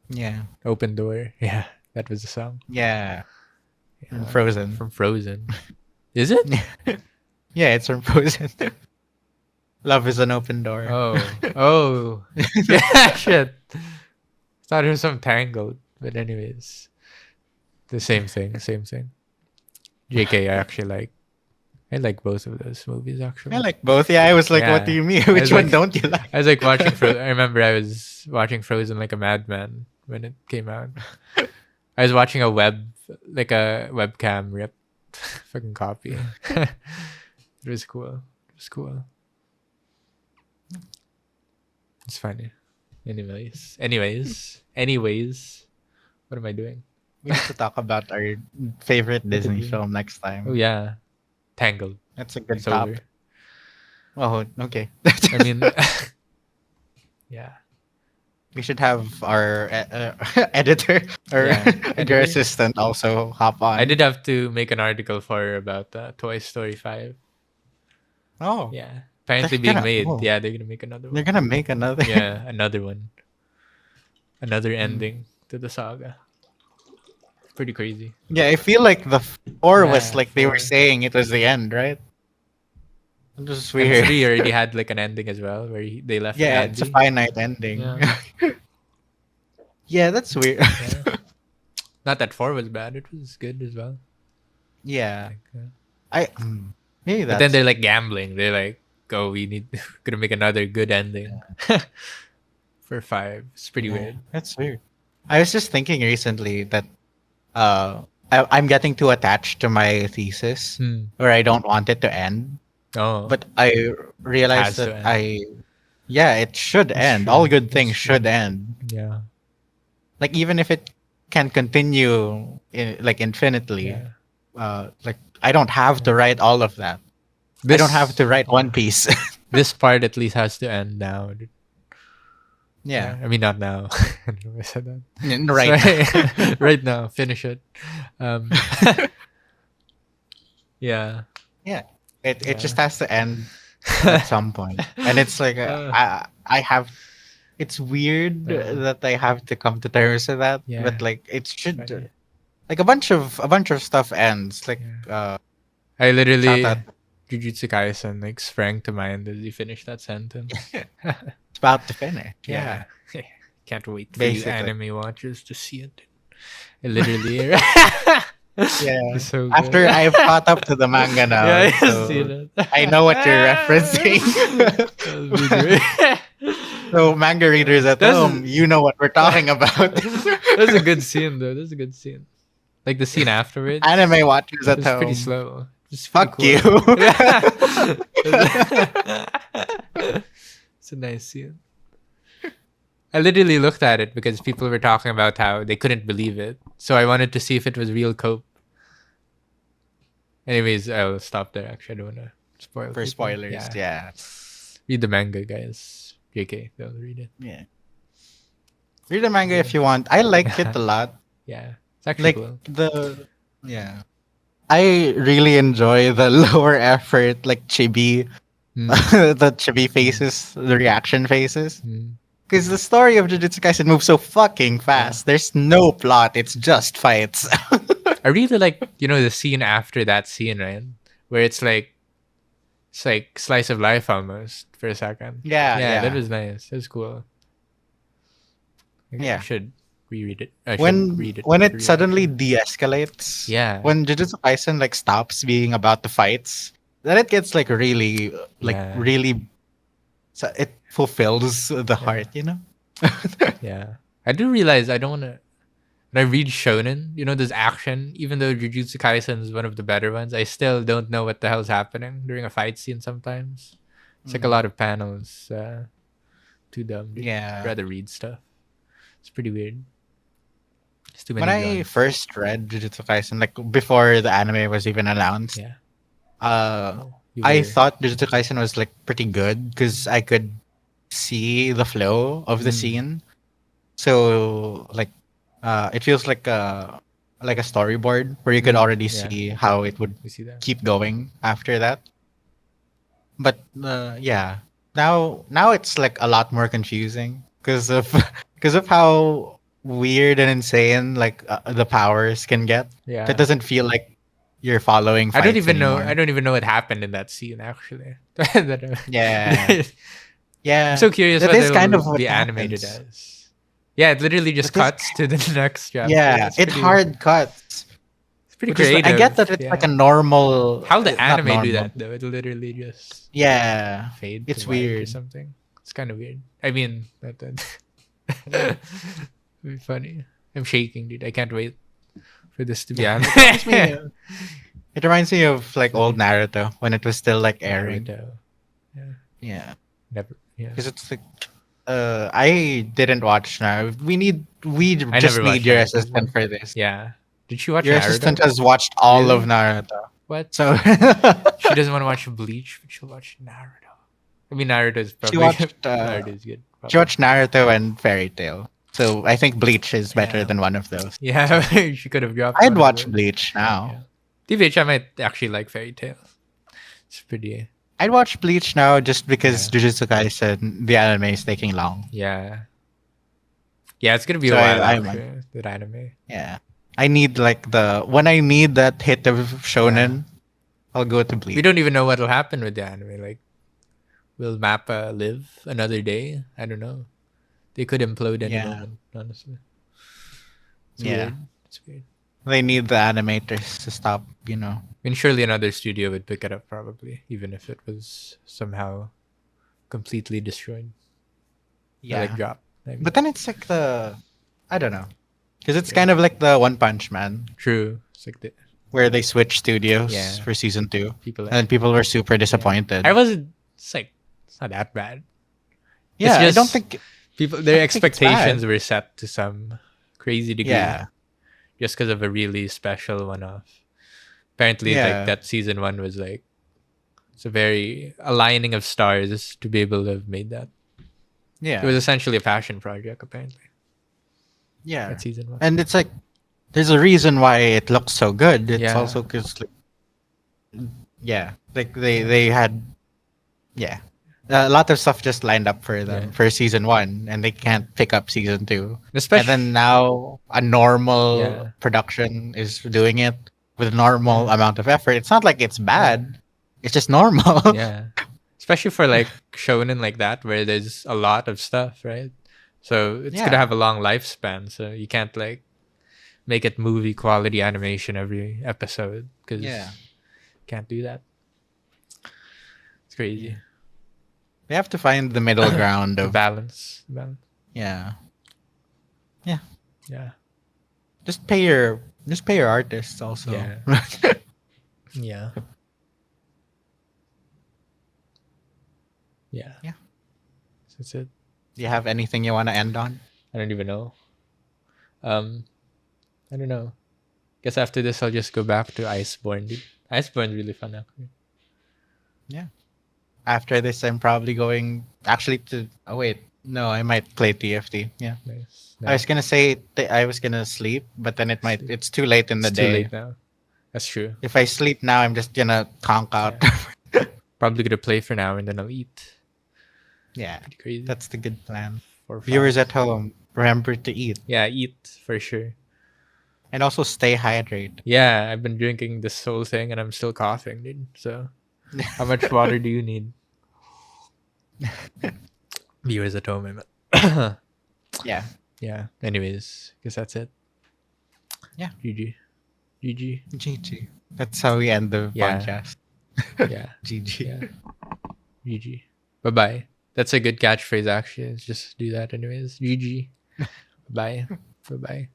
yeah, open door. Yeah. That was the song. yeah. From Yeah. Frozen. From Frozen. Is it? Yeah, it's from Frozen. Love is an open door. Oh. Oh. Yeah, shit. Thought it was some Tangled. But anyways. The same thing. Same thing. JK, I like both of those movies actually. I like both. Yeah, I was like, what do Yeah. you mean? I Which was one like don't you like? I was like watching Frozen. I remember I was watching Frozen like a madman when it came out. I was watching a webcam rip fucking copy. It was cool. It was cool. It's funny. Anyways. What am I doing? We need to talk about our favorite Disney doing? film next Oh time. yeah. Tangled. That's a good It's top. over. Oh, okay. I mean yeah. We should have our editor or Yeah. your Editor. assistant also hop on. I did have to make an article for her about Toy Story 5. Oh, Yeah. Apparently they're being gonna. made. Oh, Yeah, they're gonna make another they're one. gonna make another. Yeah, another one. Another ending. to the saga. Pretty crazy. Yeah, I feel like the 4 was Yeah, like they were 4. saying it was the end, right? It was And weird. 3 already had like an ending as well, where they left Yeah, it's a Andy. finite ending. Yeah, Yeah, that's weird. yeah. Not that 4 was bad; it was good as well. Yeah, Like, maybe but then that's they're like gambling. They're like, "Oh, we need gonna make another good ending for 5." It's pretty yeah, weird. that's weird. I was just thinking recently that uh, I'm getting too attached to my thesis, Hmm. where I don't want it to end. Oh, But I it realized has that to end. yeah, it should That's end. All true. good That's things should true. end. Yeah, Like even if it can continue like infinitely, yeah. like I don't have to write all of that. I don't have This, to write One yeah. Piece. This part at least has to end now. Yeah, Yeah, I mean not now. I don't know why I said that. right. Sorry. Right now, finish it. Um, yeah, Yeah, it yeah. just has to end at some point, and it's like Uh, I have. It's weird that I have to come to terms with that, yeah, but like it should funny. like a bunch of stuff ends. Like Yeah. uh, I shout literally out, Jujutsu Kaisen like sprang to mind as you finish that sentence. it's about to finish. Yeah. Yeah, Can't wait for you basically. anime watchers to see it. It literally Yeah. it's so good. After I've caught up to the manga Yeah, now, I've seen so it. I know what you're referencing. That'll be great. So manga readers at That's home, you know what we're talking about. that's a good scene though. That's a good scene. Like the scene afterwards. Anime watchers It at was pretty home, slow. It's pretty fuck you. cool. Yeah. It's a nice scene. I literally looked at it because people were talking about how they couldn't believe it. So I wanted to see if it was real cope. Anyways, I'll stop there. Actually, I don't want to spoil For people. spoilers, yeah. Read the manga, guys. JK, don't read it. Yeah. Read the manga if Yeah. you want. I like it a lot. Yeah. It's actually Like cool. yeah. I really enjoy the lower effort, like chibi, Mm, the chibi faces, the reaction faces. mm. Because the story of Jujutsu Kaisen moves so fucking Yeah. fast. There's no plot. It's just fights. I really like, the scene after that scene, right? Where it's like slice of life almost for a second. Yeah, Yeah, that yeah, was nice. That was cool. I yeah. should reread it. I should When read it when to it suddenly re-understand. de-escalates, Yeah. when Jujutsu Kaisen like stops being about the fights, then it gets like Yeah. really, so it fulfills the Yeah. heart, you know. Yeah. I do realize I don't want to. When I read shonen, there's action. Even though Jujutsu Kaisen is one of the better ones, I still don't know what the hell's happening during a fight scene sometimes. It's like a Mm, lot of panels. Too dumb, dude. I'd yeah. rather read stuff. It's pretty weird. It's too When many I drawings. first read Jujutsu Kaisen, like before the anime was even announced, Yeah. uh, Oh, you I were. thought Jujutsu Kaisen was like pretty good because I could see the flow of the Mm, scene. So like, it feels like a storyboard where you could already yeah. see how it would You see that? keep going after that. But yeah, now it's like a lot more confusing because of because of how weird and insane like the powers can get. It Yeah. doesn't feel like you're following I don't fights even know. I anymore. don't even know what happened in that scene actually. Yeah, I'm yeah, so curious that what is kind it'll of what be animated happens. as. Yeah, it literally just That is, cuts to the next chapter. yeah, It's it pretty. hard cuts, It's pretty which is I get creative. that it's like a Yeah. normal, How the not anime do normal. that though? It'll literally just Yeah, fade to it's white or weird. something. It's kind of weird. I mean, it'd be funny. I'm shaking, dude. I can't wait for this to be Yeah, animated. it reminds me. It reminds me of like old Funny. Naruto when it was still like airing. Naruto. Yeah. Yeah, Never. Yeah. because it's like I didn't watch now. We I just never need watched your Naruto as assistant well. for this. Yeah. Did she watch Your assistant Naruto? has watched all of Really? Naruto, What? so She doesn't want to watch Bleach, but she'll watch Naruto. I mean, Naruto is she probably watched uh, Naruto is good. she Probably. watched Naruto and Fairy Tale. So I think Bleach is better Yeah. than one of those. Yeah, she could have dropped I'd one of watch those. Bleach now. Yeah. TVH, I might actually like Fairy Tail. It's pretty. I'd watch Bleach now just because Yeah. Jujutsu Kaisen the anime is taking long. Yeah. Yeah, it's gonna be a So while I'm after that anime. yeah. I need like when I need that hit of Yeah. shonen, I'll go to We Bleach. don't even know what'll happen with the anime. Like, will Mappa live another day? I don't know. They could implode any Yeah, moment, honestly. It's yeah. weird. It's weird. They need the animators to stop. I mean, surely another studio would pick it up, probably, even if it was somehow completely destroyed. Or like Yeah, dropped. I mean, but then it's like I don't know, because it's yeah. kind of like the One Punch Man, True. It's like the where they switched studios yeah. for season 2, People like and people were super yeah. disappointed. I wasn't. It's like it's not that bad. It's Yeah, just I their don't think it's bad. expectations were set to some crazy degree Yeah, just because of a really special one-off. Apparently, like yeah, that season one was like it's a very aligning of stars to be able to have made that. It was yeah, essentially a passion project, apparently. yeah. That season one. And it's like there's a reason why it looks so good. It's Yeah, also because yeah, like yeah, they had yeah. A lot of stuff just lined up for yeah, them for season 1, and they yeah. can't pick up season 2. And Especially, then now a normal yeah, production is doing it with a normal yeah, amount of effort. It's not like it's yeah, bad. It's just normal. yeah. Especially for like shonen like that, where there's a lot of stuff, right? So it's gonna Yeah. have a long lifespan. So you can't like make it movie quality animation every episode Yeah. because can't do that. It's crazy. Yeah. They have to find the middle ground The of balance, the balance. yeah. Yeah. Yeah, Just pay your artists also. yeah, yeah, yeah. Yeah. So that's it. Do you have anything you want to end on? I don't even know. Um, I don't know. Guess after this, I'll just go back to Iceborne. Dude. Iceborne's really fun actually. Yeah. After this, I'm probably going actually to. Oh wait, no, I might play TFT. Yeah, Nice, I was nice. gonna say I was gonna sleep, but then it's too late in It's the too day. late now. That's true. If I sleep now, I'm just gonna conk out. Yeah. Probably gonna play for now and then I'll eat. Yeah, Pretty crazy. that's the good plan. 4 5. Viewers at home, remember to eat Yeah, eat for sure. and also stay hydrated. Yeah, I've been drinking this whole thing and I'm still coughing, dude. So, how much water do you need? Viewers at home, man. Yeah, Yeah. Anyways, guess that's it. yeah. GG. GG. GG. That's how we end the Yeah. podcast. Yeah. GG. Yeah. GG. Bye bye. That's a good catchphrase, actually. Let's just do that, anyways. GG. Bye. Bye bye.